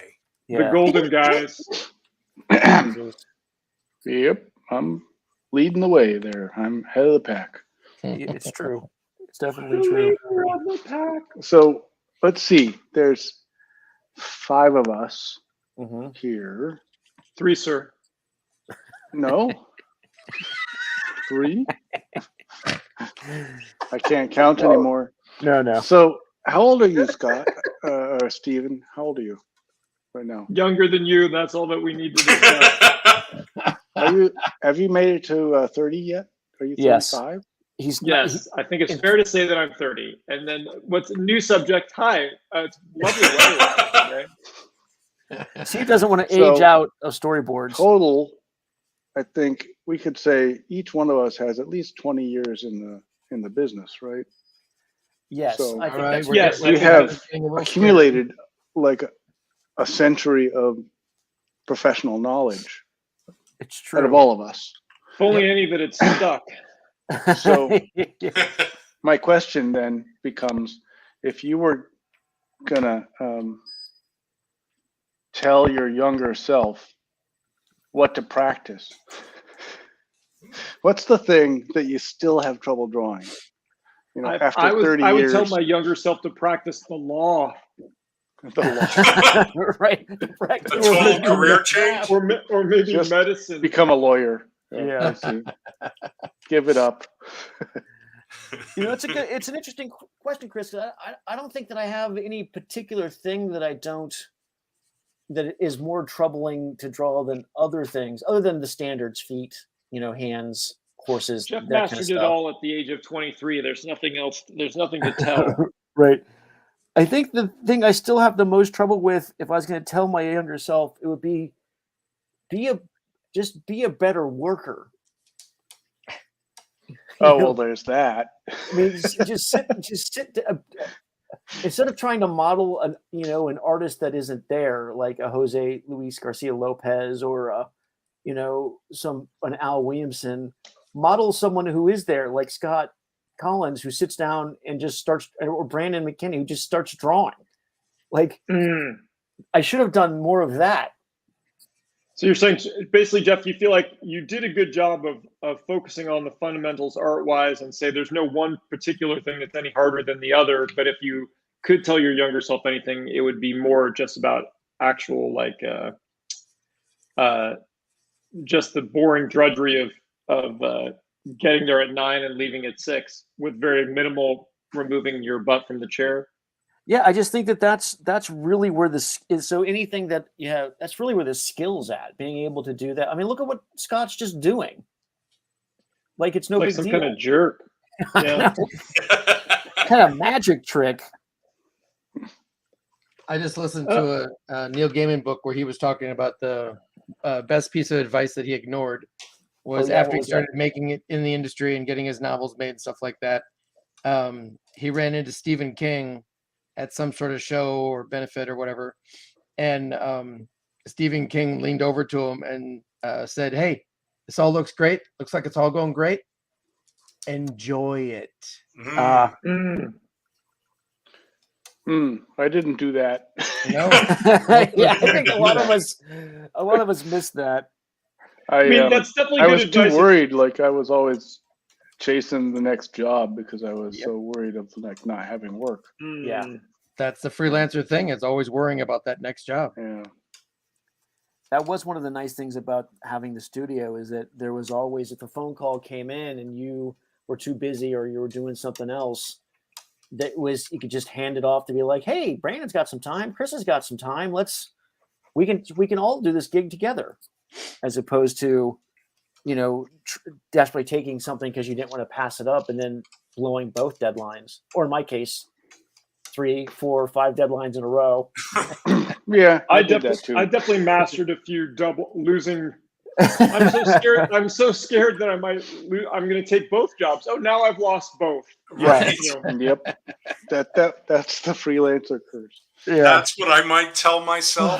S3: Yeah. The Golden Guys.
S4: Yep, I'm leading the way there. I'm head of the pack.
S5: It's true. It's definitely true.
S4: So let's see. There's 5 of us here.
S3: 3, sir.
S4: No. 3. I can't count anymore.
S5: No.
S4: So how old are you, Scott? Steven, how old are you right now?
S3: Younger than you. That's all that we need to discuss.
S4: Have you made it to 30 yet? Are you 35?
S3: Yes. I think it's fair to say that I'm 30. And then what's a new subject? Hi. It's lovely weather. Right?
S5: Steve doesn't want to age out of storyboards.
S4: Total, I think we could say each one of us has at least 20 years in the business, right?
S5: Yes,
S4: so,
S5: I think
S6: that's
S3: yes.
S4: We have accumulated like a century of professional knowledge.
S5: It's true.
S4: Out of all of us.
S3: If only any that it's stuck.
S4: So my question then becomes, if you were gonna tell your younger self what to practice, what's the thing that you still have trouble drawing? You know, after 30 years.
S3: I would tell my younger self to practice the law.
S5: Right.
S2: A total career change?
S3: Or maybe
S4: just
S3: medicine.
S4: Become a lawyer.
S5: Yeah.
S4: Give it up.
S5: You know, it's an interesting question, Chris. I don't think that I have any particular thing that is more troubling to draw than other things, other than the standards: feet, hands, horses.
S3: Jeff
S5: that
S3: mastered
S5: kind of
S3: it
S5: stuff.
S3: all at the age of 23. There's nothing else. There's nothing to tell.
S5: Right. I think the thing I still have the most trouble with, if I was going to tell my younger self, it would be be a better worker.
S4: Oh, well, there's that.
S5: I mean, just sit. Instead of trying to model an artist that isn't there, like a Jose Luis Garcia Lopez or an Al Williamson, model someone who is there, like Scott Kolins, who sits down and just starts, or Brandon McKinney, who just starts drawing. Like, I should have done more of that.
S3: So you're saying, basically, Jeff, you feel like you did a good job of focusing on the fundamentals art-wise and say there's no one particular thing that's any harder than the other, but if you could tell your younger self anything, it would be more just about actual, just the boring drudgery of getting there at 9 and leaving at 6 with very minimal removing your butt from the chair.
S5: Yeah, I just think that's really where this is. So anything that that's really where the skill's at, being able to do that. I mean, look at what Scott's just doing. Like, it's no big
S3: some
S5: deal.
S3: kind of jerk. Yeah.
S5: Kind of magic trick.
S6: I just listened to a Neil Gaiman book where he was talking about the best piece of advice that he ignored was after he started making it in the industry and getting his novels made and stuff like that. He ran into Stephen King at some sort of show or benefit or whatever. And Stephen King leaned over to him and said, "Hey, this all looks great. Looks like it's all going great. Enjoy it."
S4: I didn't do that.
S6: No.
S5: Yeah, I think a lot of us missed that.
S3: I mean, that's definitely
S4: I
S3: good
S4: was
S3: advice.
S4: too worried. Like I was always chasing the next job because I was so worried of like not having work.
S5: Yeah.
S6: That's the freelancer thing. It's always worrying about that next job.
S4: Yeah.
S5: That was one of the nice things about having the studio is that there was always, if a phone call came in and you were too busy or you were doing something else, that was, you could just hand it off to be like, hey, Brandon's got some time. Chris has got some time. We can all do this gig together, as opposed to, desperately taking something because you didn't want to pass it up and then blowing both deadlines, or in my case, 3, 4, 5 deadlines in a row.
S4: Yeah,
S3: I
S4: did that too.
S3: definitely mastered a few losing. I'm so scared. I'm so scared that I'm going to take both jobs. Oh, now I've lost both.
S2: Right.
S4: Yep. That's the freelancer curse.
S5: Yeah.
S2: That's what I might tell myself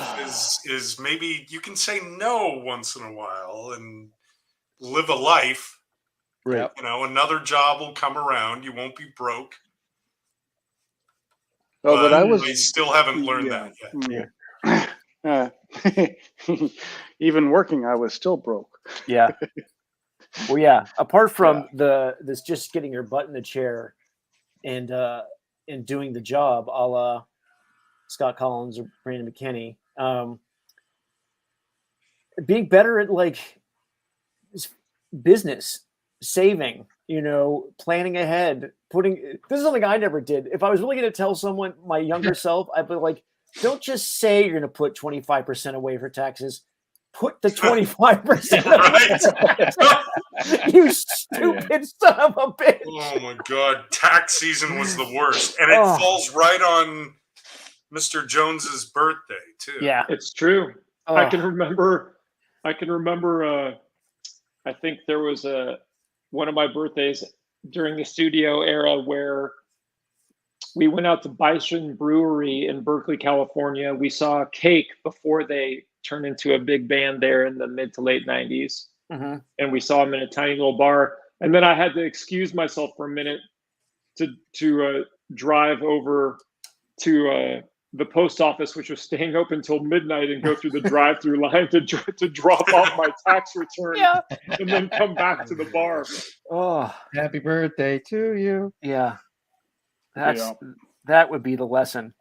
S2: is maybe you can say no once in a while and live a life.
S5: Right.
S2: Another job will come around. You won't be broke.
S4: Oh, but I
S2: still haven't learned that yet.
S4: Even working, I was still broke.
S5: Yeah. Well, yeah. Apart from this, just getting your butt in the chair and doing the job, a la Scott Kolins or Brandon McKinney, being better at like business, saving, planning ahead, this is something I never did. If I was really going to tell someone, my younger self, I'd be like, don't just say you're going to put 25% away for taxes. Put the 25% away. You stupid son of a bitch.
S2: Oh my God. Tax season was the worst. And it falls right on Mr. Jones's birthday too.
S5: Yeah.
S3: It's true. I can remember, I think there was one of my birthdays during the studio era where we went out to Bison Brewery in Berkeley, California. We saw Cake before they turned into a big band there in the mid to late 90s.
S5: Mm-hmm.
S3: And we saw them in a tiny little bar. And then I had to excuse myself for a minute to drive over to the post office, which was staying open until midnight, and go through the drive-through line to drop off my tax return and then come back to the bar.
S5: Oh,
S6: happy birthday to you.
S5: Yeah. That would be the lesson.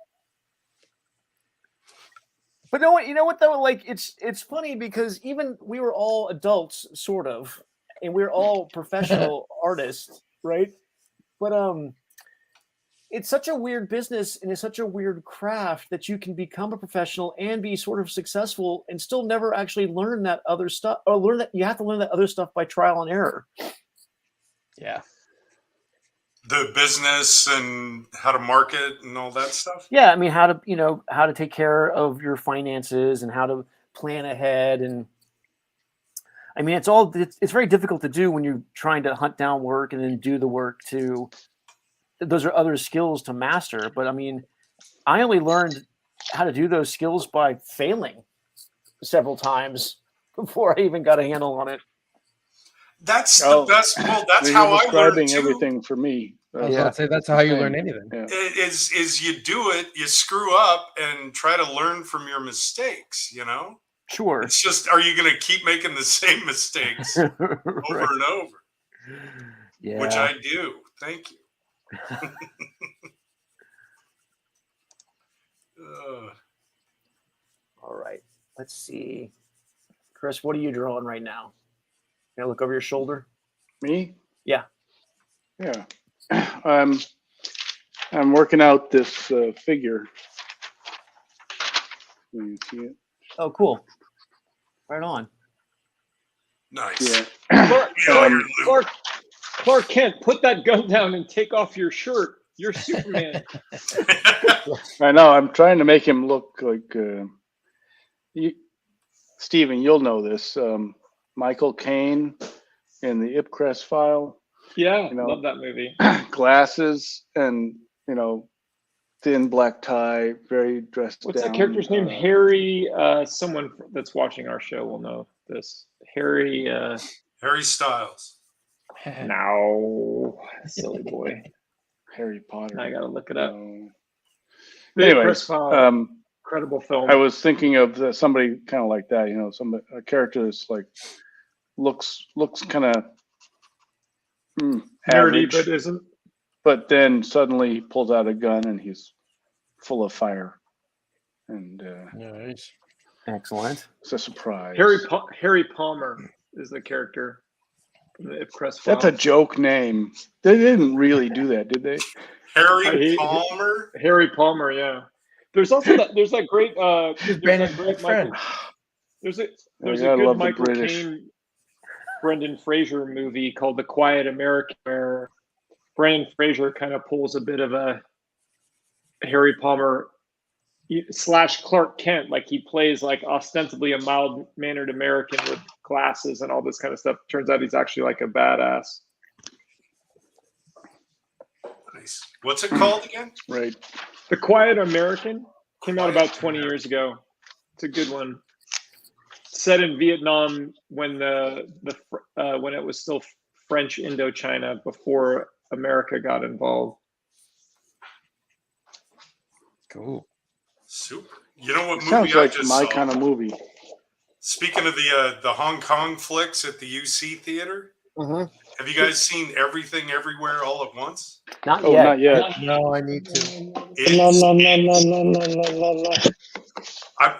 S5: But you know what though? Like it's funny because even we were all adults, sort of, and we we're all professional artists, right? But it's such a weird business and it's such a weird craft that you can become a professional and be sort of successful and still never actually learn that other stuff, or learn that you have to learn that other stuff by trial and error.
S6: Yeah.
S2: The business and how to market and all that stuff.
S5: Yeah. I mean, how to take care of your finances and how to plan ahead. And I mean, it's very difficult to do when you're trying to hunt down work and then do the work too. Those are other skills to master. But I mean, I only learned how to do those skills by failing several times before I even got a handle on it.
S2: That's the best. Well, that's how I learned too.
S4: Everything for me.
S6: I'd say that's how you learn anything.
S4: Yeah.
S2: Is you do it, you screw up, and try to learn from your mistakes.
S5: Sure.
S2: It's just, are you going to keep making the same mistakes over and over?
S5: Yeah.
S2: Which I do. Thank you.
S5: All right. Let's see. Chris, what are you drawing right now? Can I look over your shoulder?
S4: Me?
S5: Yeah.
S4: Yeah. I'm working out this figure. Can you see it?
S5: Oh, cool. Right on.
S2: Nice.
S3: Yeah. Clark Kent, put that gun down and take off your shirt. You're Superman.
S4: I know. I'm trying to make him look like Steven, you'll know this. Michael Caine in the Ipcrest File.
S3: Yeah, love that movie.
S4: Glasses and, thin black tie, very dressed
S3: What's
S4: down.
S3: that character's name? Harry, someone that's watching our show will know this. Harry
S2: Styles.
S3: No. Silly boy.
S4: Harry Potter.
S3: I gotta look it up.
S4: Anyways,
S3: incredible film.
S4: I was thinking of somebody kind of like that, a character that's like looks kind of
S3: nerdy,
S4: average,
S3: but isn't.
S4: But then suddenly he pulls out a gun and he's full of fire, and
S6: Nice.
S5: Excellent.
S4: it's a surprise.
S3: Harry Palmer is the character.
S4: That's a joke name. They didn't really do that, did they?
S2: Harry Palmer.
S3: Harry Palmer, yeah. There's also there's that great
S6: friend.
S3: There's a good Michael Caine, Brendan Fraser movie called The Quiet American, where Brendan Fraser kind of pulls a bit of a Harry Palmer / Clark Kent, like he plays like ostensibly a mild-mannered American with glasses and all this kind of stuff. Turns out he's actually like a badass.
S2: Nice. What's it called again?
S4: Right.
S3: The Quiet American came out about 20 years ago. It's a good one. Set in Vietnam when when it was still French Indochina before America got involved.
S6: Cool.
S2: Super. You know what movie
S4: Sounds
S2: I
S4: like
S2: just
S4: my
S2: saw?
S4: kind of movie.
S2: Speaking of the Hong Kong flicks at the UC theater, have you guys seen Everything Everywhere All at Once?
S5: Not yet.
S4: Not yet.
S6: No, I need to.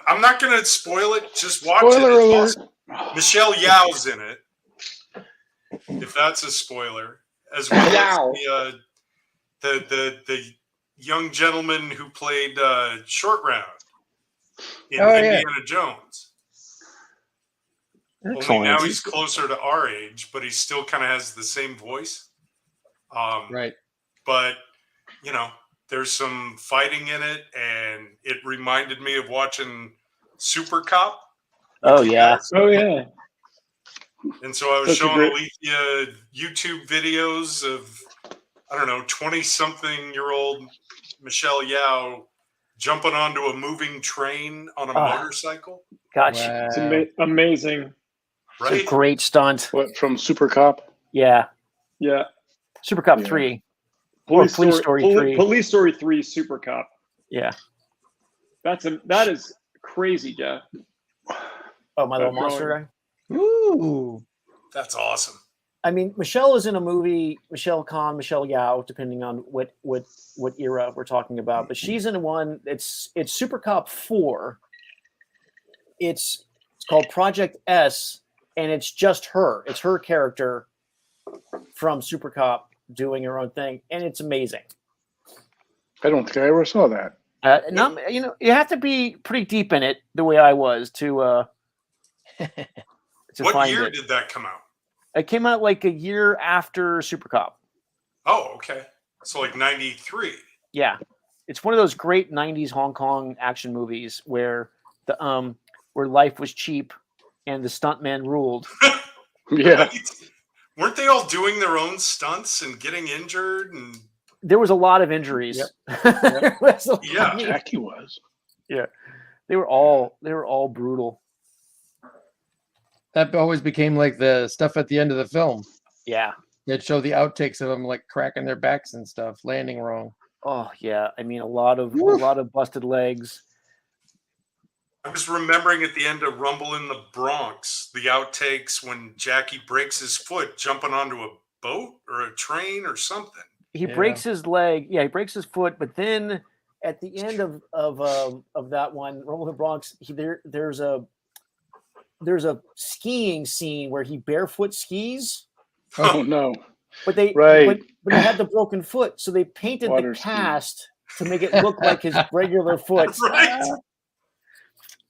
S2: I'm not going to spoil it. Just watch
S4: Spoiler
S2: it.
S4: alert.
S2: It's awesome. Michelle Yeoh's in it. If that's a spoiler, as well as the young gentleman who played Short Round in Indiana Jones.
S5: Excellent.
S2: Only now he's closer to our age, but he still kind of has the same voice.
S6: Right.
S2: But, there's some fighting in it, and it reminded me of watching Super Cop.
S5: Oh, yeah.
S3: Oh, yeah.
S2: And so I was showing Alethea YouTube videos of, 20-something-year-old Michelle Yeoh jumping onto a moving train on a motorcycle.
S5: Gotcha.
S6: Wow.
S3: It's amazing.
S2: Right?
S5: It's a great stunt.
S4: What, from Super Cop?
S5: Yeah.
S3: Yeah.
S5: Super Cop 3. Or Police Story 3.
S3: Police Story 3 Super Cop.
S5: Yeah.
S3: That is crazy, Jeff.
S5: Oh, My Little Monster guy?
S6: Ooh.
S2: That's awesome.
S5: I mean, Michelle is in a movie, Michelle Yeoh, depending on what era we're talking about. But she's in one, it's Super Cop 4. It's called Project S, and it's just her. It's her character from Super Cop doing her own thing, and it's amazing.
S4: I don't think I ever saw that.
S5: You have to be pretty deep in it, the way I was, to
S2: What
S5: find
S2: year
S5: it.
S2: did that come out?
S5: It came out like a year after Super Cop.
S2: Oh, okay. So like 93.
S5: Yeah. It's one of those great 90s Hong Kong action movies where where life was cheap and the stuntman ruled.
S4: Yeah.
S2: Right? Weren't they all doing their own stunts and getting injured? And
S5: There was a lot of injuries.
S6: Yep.
S2: yeah,
S4: Jackie was.
S5: Yeah. They were all brutal.
S6: That always became like the stuff at the end of the film.
S5: Yeah.
S6: They'd show the outtakes of them like cracking their backs and stuff, landing wrong.
S5: Oh yeah. I mean, a lot of busted legs.
S2: I was remembering at the end of Rumble in the Bronx, the outtakes when Jackie breaks his foot jumping onto a boat or a train or something.
S5: He breaks his leg. Yeah, he breaks his foot, but then at the end of that one, Rumble in the Bronx, there's a skiing scene where he barefoot skis.
S4: Oh no!
S5: But they
S4: Right.
S5: but he had the broken foot, so they painted
S4: Water
S5: the cast to make it look like his regular foot.
S2: Right.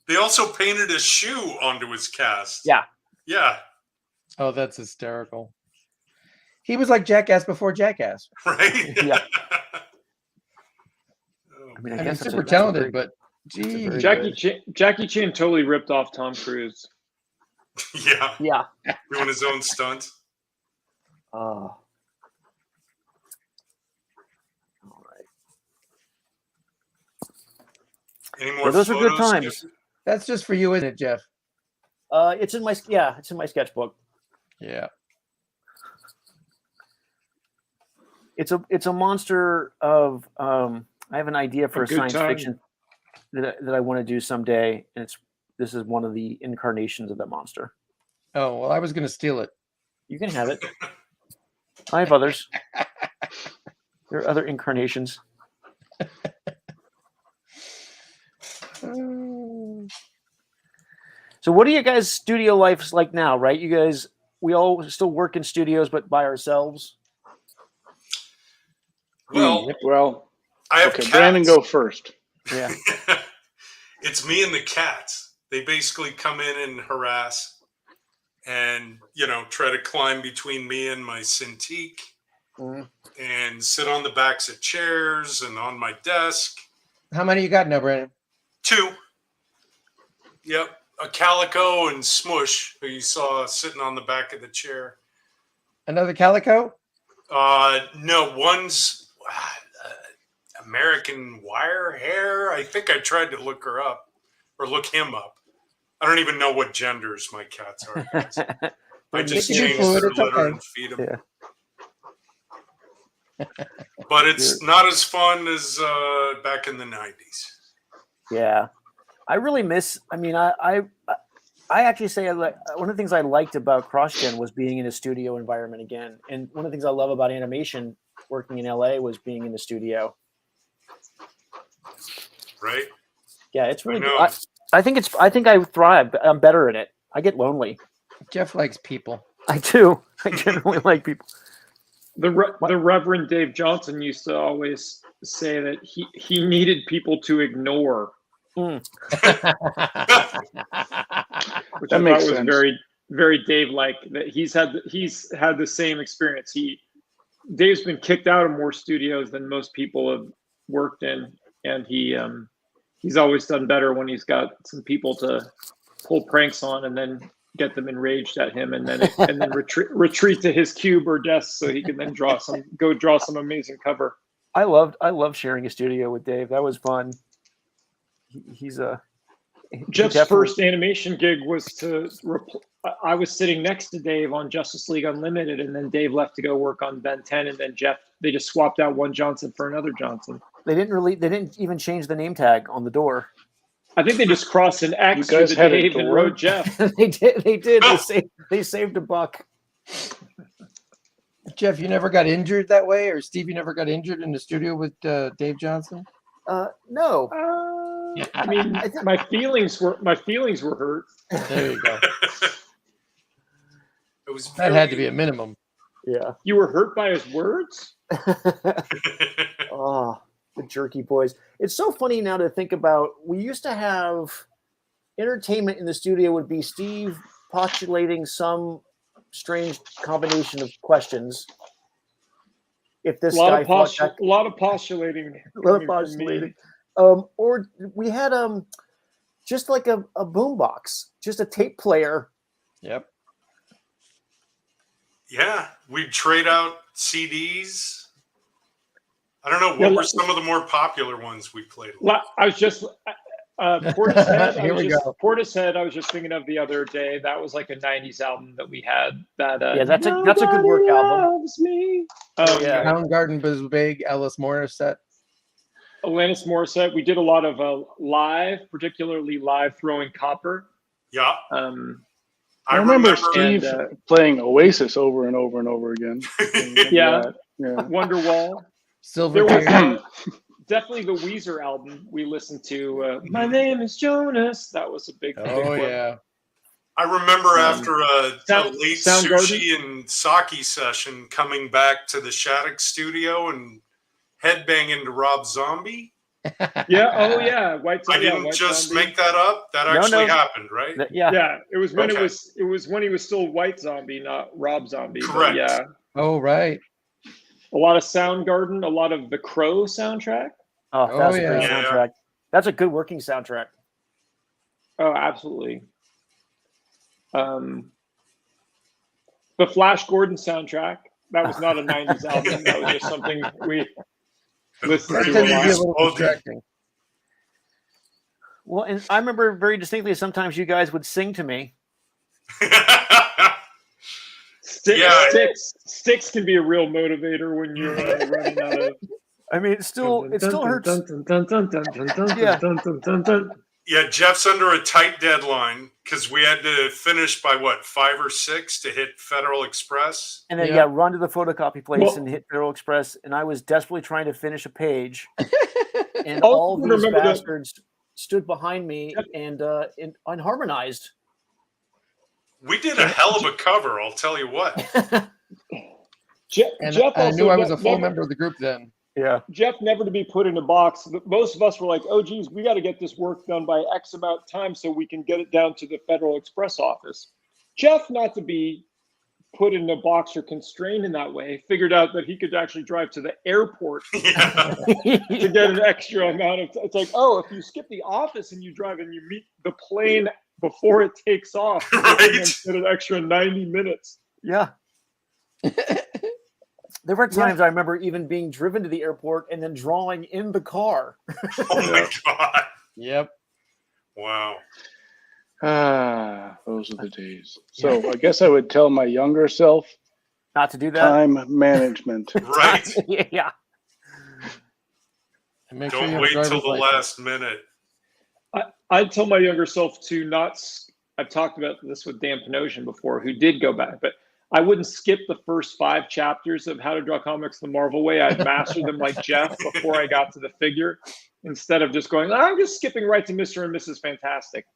S2: They also painted a shoe onto his cast.
S5: Yeah.
S2: Yeah.
S6: Oh, that's hysterical. He was like Jackass before Jackass.
S2: Right.
S5: Yeah.
S2: Oh,
S5: I mean,
S6: I mean,
S5: guess
S6: super talented, but gee,
S3: Jackie Chan totally ripped off Tom Cruise.
S2: yeah.
S5: Yeah.
S2: Doing his own stunts.
S5: All right.
S2: Any more
S5: Well, those are good
S2: photos,
S5: times.
S2: Skipper?
S6: that's just for you, isn't it, Jeff?
S5: It's in my sketchbook.
S6: Yeah.
S5: It's a monster of I have an idea for a
S3: good
S5: science
S3: time.
S5: fiction that I want to do someday, and this is one of the incarnations of that monster.
S6: Oh, well, I was going to steal it.
S5: You can have it. I have others. There are other incarnations. So what are you guys' studio lives like now, right? You guys, we all still work in studios, but by ourselves?
S2: Well, I have
S4: okay,
S2: cats.
S4: Brandon, go first.
S5: Yeah.
S2: It's me and the cats. They basically come in and harass and, try to climb between me and my Cintiq and sit on the backs of chairs and on my desk.
S6: How many you got now, Brandon?
S2: 2. Yep. A Calico and Smush, who you saw sitting on the back of the chair.
S6: Another Calico?
S2: No, one's American Wire Hair. I think I tried to look her up or look him up. I don't even know what genders my cats are. I just change their litter and feed them.
S5: Yeah.
S2: But it's not as fun as back in the 90s.
S5: Yeah. I really miss. I mean, I actually say one of the things I liked about CrossGen was being in a studio environment again, and one of the things I love about animation working in LA was being in the studio.
S2: Right.
S5: Yeah, it's really. I think I thrive. I'm better in it. I get lonely.
S6: Jeff likes people.
S5: I do. I generally like people.
S3: The Reverend Dave Johnson used to always say that he needed people to ignore. Which
S4: That makes sense.
S3: Was very, very Dave-like. That he's had the same experience. Dave's been kicked out of more studios than most people have worked in, and he's always done better when he's got some people to pull pranks on and then get them enraged at him, and then retreat to his cube or desk so he can then draw some amazing cover.
S5: I loved sharing a studio with Dave. That was fun.
S3: Jeff's first animation gig was I was sitting next to Dave on Justice League Unlimited, and then Dave left to go work on Ben 10, and then they just swapped out one Johnson for another Johnson.
S5: They didn't even change the name tag on the door.
S3: I think they just crossed an X through the Dave and wrote Jeff.
S5: They did. They saved a buck.
S6: Jeff, you never got injured that way, or Steve, you never got injured in the studio with Dave Johnson?
S5: No.
S3: I mean, my feelings were hurt.
S6: There you go.
S2: That
S6: had to be a minimum.
S5: Yeah.
S3: You were hurt by his words?
S5: Oh, the Jerky Boys. It's so funny now to think about. We used to have entertainment in the studio would be Steve postulating some strange combination of questions. If this
S3: a lot
S5: guy
S3: of postulating.
S5: Or we had just like a boombox, just a tape player.
S6: Yep.
S2: Yeah, we'd trade out CDs. I don't know what were some of the more popular ones we played.
S3: I was just Portishead.
S6: Here we go.
S3: Portishead. I was just thinking of the other day. That was like a '90s album that we had. That
S5: that's a good work album.
S3: Me.
S6: Soundgarden was big. Alanis
S3: Morissette. We did a lot of live, particularly live throwing copper.
S2: Yeah.
S4: I remember Steve playing Oasis over and over and over again.
S3: Yeah. Wonderwall.
S6: Silver.
S3: There was definitely the Weezer album we listened to. My name is Jonas. That was a big.
S6: Oh
S3: big
S6: yeah.
S2: I remember after a late sushi and sake session, coming back to the Shattuck studio and headbanging to Rob Zombie.
S3: Yeah. Oh yeah.
S2: I didn't just make that up. That actually happened, right?
S3: Yeah. It was when it was when he was still White Zombie, not Rob Zombie.
S2: Correct.
S3: Yeah.
S6: Oh right.
S3: A lot of Soundgarden, a lot of the Crow soundtrack.
S5: Oh, that's a great soundtrack. That's a good working soundtrack.
S3: Oh, absolutely. The Flash Gordon soundtrack. That was not a '90s album. That was just something we listened to a lot.
S5: Well, and I remember very distinctly sometimes you guys would sing to me.
S3: Sticks can be a real motivator when you're running
S5: I mean, it still hurts.
S2: Yeah, Jeff's under a tight deadline because we had to finish by 5 or 6 to hit Federal Express.
S5: And then run to the photocopy place and hit Federal Express. And I was desperately trying to finish a page, and all these bastards stood behind me and unharmonized.
S2: We did a hell of a cover, I'll tell you what.
S3: Jeff
S6: I knew I was a full member of the group then.
S5: Yeah.
S3: Jeff never to be put in a box. Most of us were like, oh, geez, we got to get this work done by X amount of time so we can get it down to the Federal Express office. Jeff, not to be put in a box or constrained in that way, figured out that he could actually drive to the airport to get an extra amount of it's like, oh, if you skip the office and you drive and you meet the plane before it takes off,
S2: right?
S3: Get an extra 90 minutes.
S5: Yeah. There were times I remember even being driven to the airport and then drawing in the car.
S2: Oh my God.
S6: Yep.
S2: Wow.
S4: Those are the days. So I guess I would tell my younger self
S5: not to do that.
S4: Time management.
S2: Right.
S5: Yeah.
S6: And make
S2: Don't
S6: sure
S2: wait till the last minute.
S3: I'd tell my younger self to not. I've talked about this with Dan Panosian before, who did go back, but I wouldn't skip the first 5 chapters of How to Draw Comics the Marvel Way. I'd master them like Jeff before I got to the figure, instead of just going, I'm just skipping right to Mr. and Mrs. Fantastic.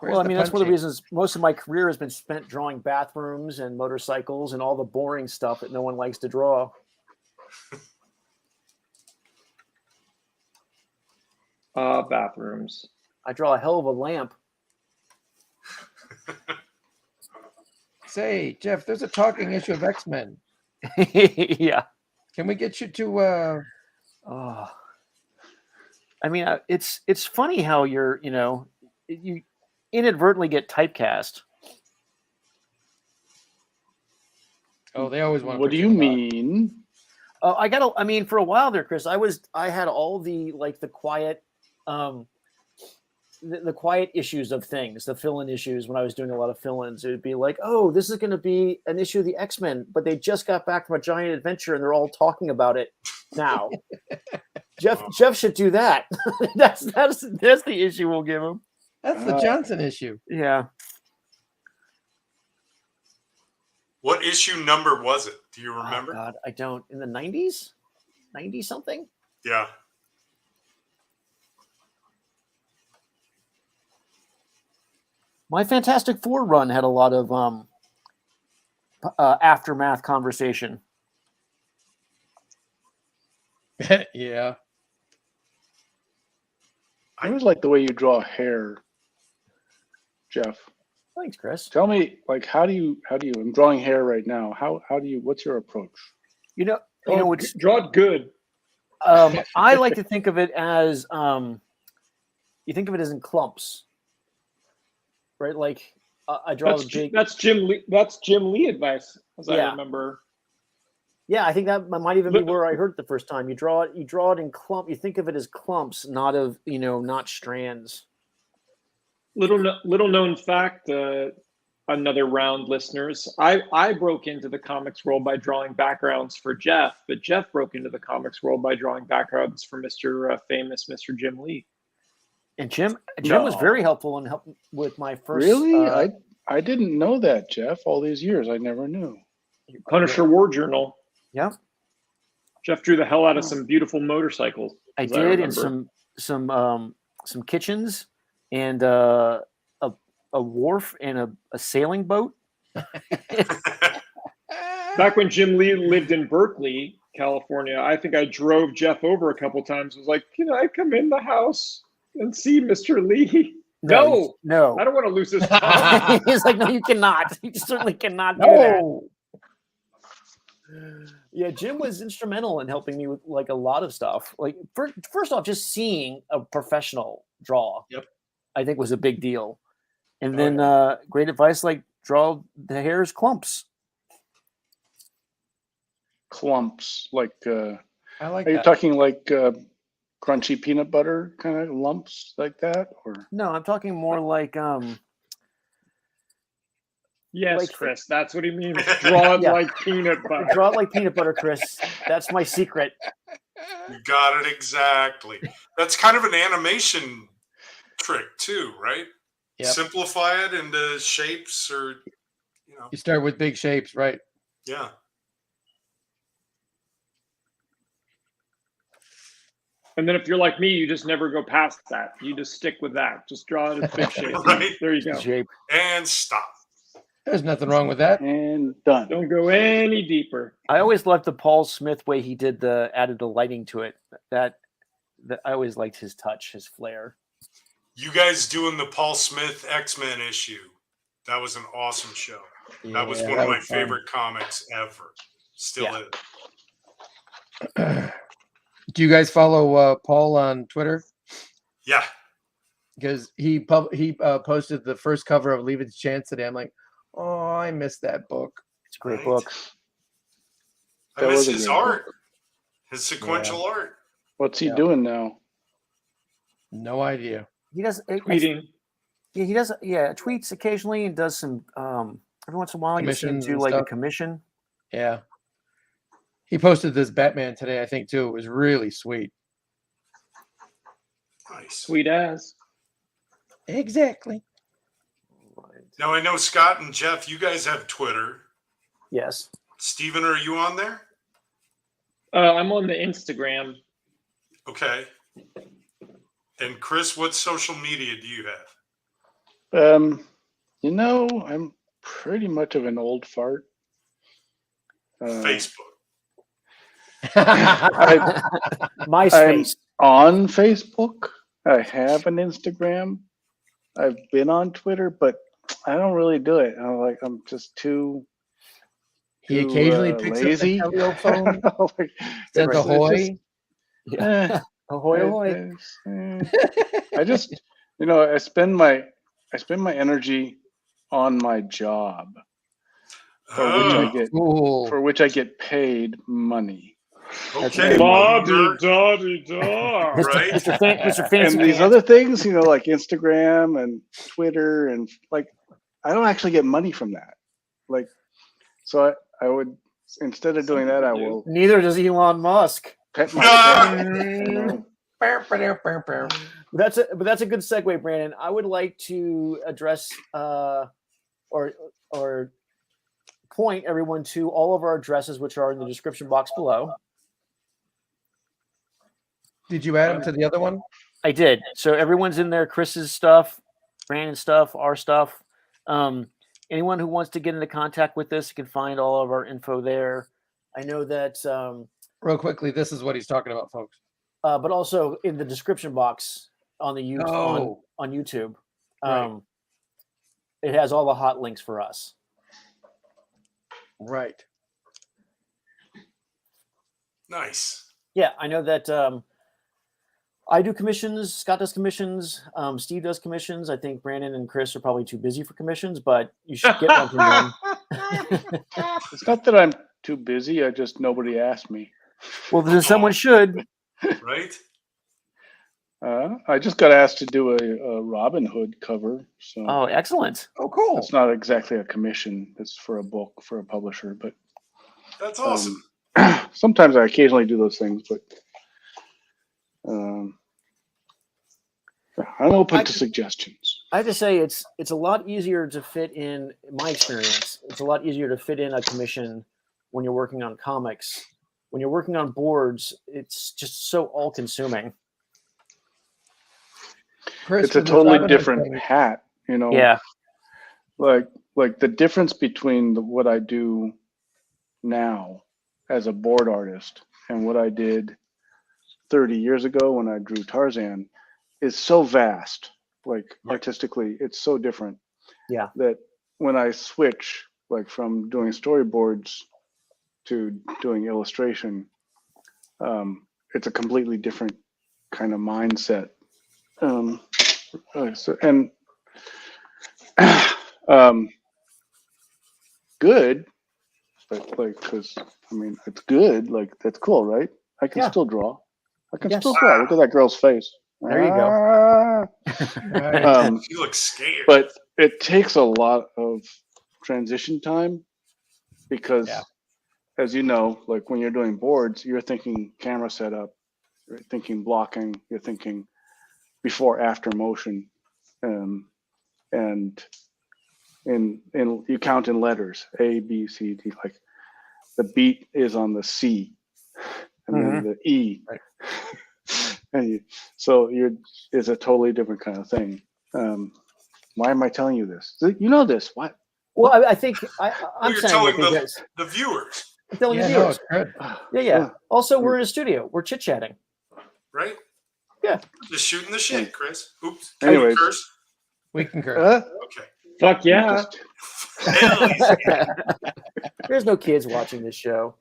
S5: Well, I mean, that's one of the reasons most of my career has been spent drawing bathrooms and motorcycles and all the boring stuff that no one likes to draw.
S3: Bathrooms.
S5: I draw a hell of a lamp.
S6: Say, Jeff, there's a talking issue of X-Men.
S5: Yeah.
S6: Can we get you to
S5: I mean, it's funny how you inadvertently get typecast.
S6: Oh, they always want.
S4: What do you mean?
S5: I mean, for a while there, Chris, I had all the the quiet the quiet issues of things, the fill-in issues. When I was doing a lot of fill-ins, it would be like, oh, this is going to be an issue of the X-Men, but they just got back from a giant adventure and they're all talking about it now. Jeff should do that. that's the issue we'll give him.
S6: That's the Johnson issue.
S5: Yeah.
S2: What issue number was it? Do you remember?
S5: Oh, God, I don't. In the 90s? 90 something?
S2: Yeah.
S5: My Fantastic Four run had a lot of aftermath conversation.
S6: Yeah.
S4: I always like the way you draw hair, Jeff.
S5: Thanks, Chris.
S4: Tell me, how do you? I'm drawing hair right now. How do you? What's your approach?
S3: Draw it good.
S5: I like to think of it as you think of it as in clumps, right? Like I draw
S3: that's Jim Lee advice, as I remember.
S5: Yeah, I think that might even be where I heard it the first time. You draw it in clump. You think of it as clumps, not strands.
S3: Little known fact, another round, listeners. I broke into the comics world by drawing backgrounds for Jeff, but Jeff broke into the comics world by drawing backgrounds for Mr. Famous Mr. Jim Lee.
S5: And Jim was very helpful in helping with my first.
S4: Really, I didn't know that, Jeff. All these years, I never knew.
S3: Punisher War Journal.
S5: Yeah.
S3: Jeff drew the hell out of some beautiful motorcycles.
S5: I did, and some kitchens, and a wharf and a sailing boat.
S3: Back when Jim Lee lived in Berkeley, California, I think I drove Jeff over a couple times. Was like, can I come in the house and see Mr. Lee? No. I don't want to lose this time.
S5: He's like, no, you cannot. You certainly cannot do that. Yeah, Jim was instrumental in helping me with a lot of stuff. Like first off, just seeing a professional draw, I think was a big deal. And then great advice, like draw the hairs clumps.
S4: Clumps, I like. Are you
S6: that.
S4: talking like crunchy peanut butter kind of lumps like that, or
S5: no? I'm talking more like
S3: Yes,
S5: Like-
S3: Chris, that's what he means. Draw it
S5: Yeah.
S3: like peanut butter.
S5: Draw it like peanut butter, Chris. That's my secret.
S2: You got it exactly. That's kind of an animation trick too, right?
S6: Yep.
S2: Simplify it into shapes, or
S6: You start with big shapes, right?
S2: yeah.
S3: And then if you're like me, you just never go past that. You just stick with that. Just draw it as big shape.
S2: Right.
S3: There you go.
S5: Shape.
S2: And stop.
S6: There's nothing wrong with that.
S4: And done.
S3: Don't go any deeper.
S5: I always loved the Paul Smith way he did added the lighting to it. That I always liked his touch, his flair.
S2: You guys doing the Paul Smith X-Men issue. That was an awesome show. That was
S6: Yeah,
S2: one
S6: that
S2: of my
S6: was fun.
S2: favorite comics ever. Still
S5: Yeah.
S2: is.
S6: Do you guys follow Paul on Twitter?
S2: Yeah.
S6: Because he posted the first cover of Leave It to Chance today. I'm like, oh, I missed that book.
S5: It's a great
S2: Right.
S5: book.
S2: I
S4: That
S2: miss
S4: was a
S2: his
S4: great
S2: art. His sequential art.
S4: What's he
S6: Yeah.
S4: doing now?
S6: No idea.
S5: He does
S3: Tweeting.
S5: Yeah, he does. Yeah, tweets occasionally and does some. Every once in a while, you see him
S6: Commissions
S5: do
S6: and
S5: like a
S6: stuff.
S5: commission.
S6: Yeah. He posted this Batman today, I think, too. It was really sweet.
S2: Nice.
S3: Sweet as.
S6: Exactly.
S2: Now I know Scott and Jeff, you guys have Twitter.
S5: Yes.
S2: Steven, are you on there?
S3: I'm on the Instagram.
S2: Okay. And Chris, what social media do you have?
S4: I'm pretty much of an old fart.
S2: Facebook.
S5: MySpace.
S4: On Facebook. I have an Instagram. I've been on Twitter, but I don't really do it. I'm just too
S6: He occasionally picks
S4: lazy.
S6: up the telephone,
S4: Like,
S6: says
S4: it's
S6: ahoy.
S4: just, eh,
S5: Ahoy, ahoy.
S4: I just, I spend my energy on my job,
S2: Oh,
S4: for which I get paid money.
S2: okay.
S3: La
S2: well,
S3: di
S2: you're-
S3: da di da.
S2: Right?
S5: Mr. Fancy
S4: And these
S5: Pants.
S4: other things, like Instagram and Twitter, and like, I don't actually get money from that. Like, so I would, instead of doing that, I will
S5: Neither does Elon Musk.
S4: pet my
S2: Ah!
S4: cat.
S5: That's a good segue, Brandon. I would like to address or point everyone to all of our addresses, which are in the description box below.
S6: Did you add him to the other one?
S5: I did. So everyone's in there. Chris's stuff, Brandon's stuff, our stuff. Anyone who wants to get into contact with us can find all of our info there. I know that,
S6: Real quickly, this is what he's talking about, folks.
S5: but also in the description box on the
S6: Oh.
S5: on YouTube,
S6: Right.
S5: it has all the hot links for us.
S6: Right.
S2: Nice.
S5: Yeah, I know that I do commissions. Scott does commissions. Steve does commissions. I think Brandon and Chris are probably too busy for commissions, but you should get one from them.
S4: It's not that I'm too busy. Nobody asked me.
S5: Well, then someone should.
S2: Right?
S4: I just got asked to do a Robin Hood cover. So
S5: Oh, excellent.
S6: Oh, cool.
S4: it's not exactly a commission. It's for a book for a publisher, but
S2: That's awesome.
S4: sometimes I occasionally do those things, but I'm open to suggestions.
S5: I have to say it's a lot easier to fit in my experience. It's a lot easier to fit in a commission when you're working on comics. When you're working on boards, it's just so all consuming.
S6: Chris,
S4: It's a
S6: for this
S4: totally
S6: Robin Hood
S4: different
S6: thing,
S4: hat,
S5: Yeah.
S4: Like the difference between what I do now as a board artist and what I did 30 years ago when I drew Tarzan is so vast. Like artistically, it's so different.
S5: Yeah.
S4: That when I switch, like from doing storyboards to doing illustration, it's a completely different kind of mindset. Good, but like, because it's good. Like, that's cool, right? I can
S5: Yeah.
S4: still draw. I can
S5: Yes.
S4: still draw. Look at that girl's face.
S5: There you go.
S4: Ah.
S6: right.
S4: Um,
S2: You look scared.
S4: but it takes a lot of transition time because, as you know, like when you're doing boards, you're thinking camera setup, you're thinking blocking, you're thinking before after motion, and you count in letters A, B, C, D. Like the beat is on the C, and then the E.
S5: Right.
S4: And it's a totally different kind of thing. Why am I telling you this? You know this. What?
S5: Well, I think I'm
S2: You're
S5: saying
S2: telling
S5: because
S2: the viewers,
S5: I'm telling the
S6: No,
S5: viewers.
S6: it's good.
S5: Yeah. Also, we're in a studio. We're chit chatting.
S2: right?
S5: Yeah.
S2: Just shooting the shit, Chris. Oops.
S4: Anyways.
S2: Curse?
S6: We concur.
S2: Okay.
S3: Fuck yeah.
S2: Hell yeah.
S5: There's no kids watching this show.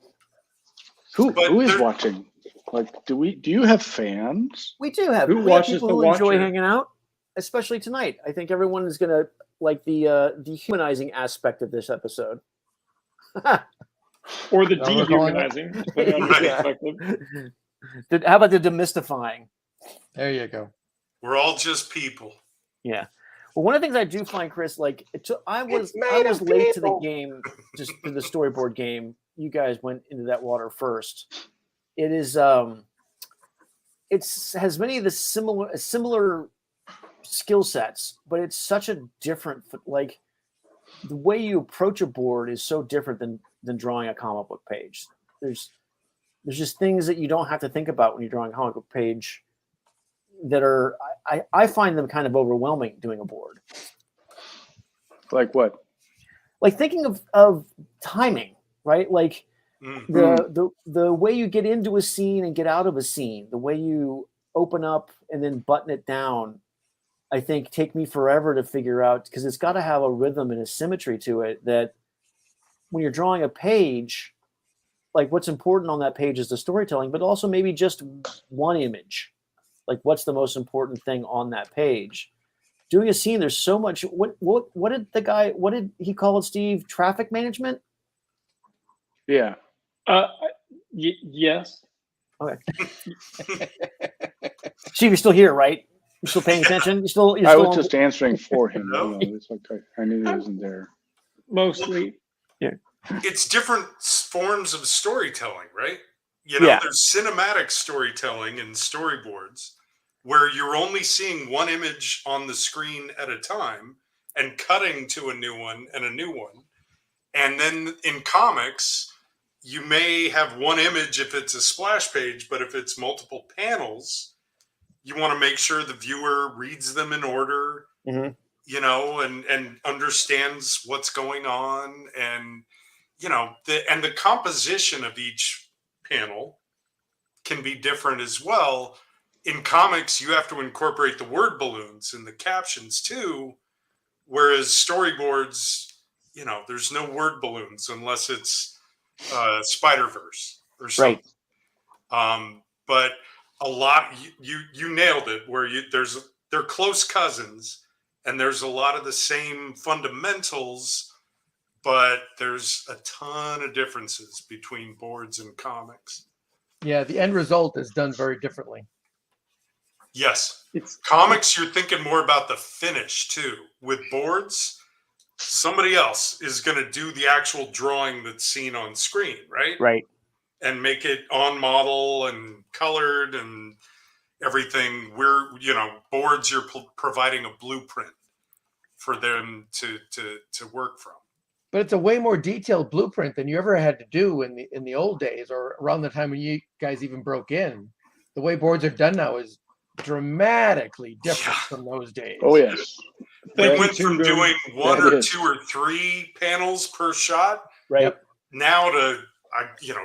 S4: Who is watching? Like, do you have fans?
S5: We do have.
S3: Who
S5: We have
S3: watches
S5: people
S3: The
S5: who enjoy
S3: Watcher?
S5: hanging out, especially tonight. I think everyone is gonna like the humanizing aspect of this episode.
S3: Or the
S6: That's what we're calling it.
S3: dehumanizing. depending on the
S5: Yeah.
S3: perspective.
S5: How about the demystifying?
S6: There you go.
S2: We're all just people.
S5: Yeah. Well, one of the things I do find, Chris, like I was
S6: made of
S5: late to the
S6: people.
S5: game, just to the storyboard game. You guys went into that water first. It is has many of the similar skill sets, but it's such a different, like the way you approach a board is so different than drawing a comic book page. There's just things that you don't have to think about when you're drawing a comic book page that are I find them kind of overwhelming doing a board.
S4: Like what?
S5: Like thinking of timing, right? Like the way you get into a scene and get out of a scene, the way you open up and then button it down, I think take me forever to figure out, because it's got to have a rhythm and a symmetry to it that when you're drawing a page, like what's important on that page is the storytelling, but also maybe just one image. Like what's the most important thing on that page? Doing a scene, there's so much. What did he call it, Steve? Traffic management?
S4: Yeah.
S3: Yes.
S5: Okay. Steve, you're still here, right? You're still paying attention? You're still
S4: I was
S5: on-
S4: just answering for him.
S2: No.
S4: It's like I knew he wasn't there.
S3: Mostly.
S2: It's different forms of storytelling, right? You know,
S5: Yeah.
S2: there's cinematic storytelling and storyboards where you're only seeing one image on the screen at a time and cutting to a new one and a new one. And then in comics, you may have one image if it's a splash page, but if it's multiple panels, you want to make sure the viewer reads them in order, you know, and understands what's going on. And, you know, the composition of each panel can be different as well. In comics, you have to incorporate the word balloons in the captions too, whereas storyboards, you know, there's no word balloons unless it's Spider-Verse or something.
S5: Right.
S2: But a lot, you nailed it, where they're close cousins, and there's a lot of the same fundamentals, but there's a ton of differences between boards and comics.
S6: Yeah, the end result is done very differently.
S2: Yes. Comics, you're thinking more about the finish too. With boards, somebody else is going to do the actual drawing that's seen on screen, right?
S5: Right.
S2: And make it on model and colored and everything. Boards, you're providing a blueprint for them to work from.
S6: But it's a way more detailed blueprint than you ever had to do in the old days, or around the time when you guys even broke in. The way boards are done now is dramatically different from those days.
S4: Oh yes.
S2: We went from doing one or two or three panels per shot,
S5: right,
S2: now to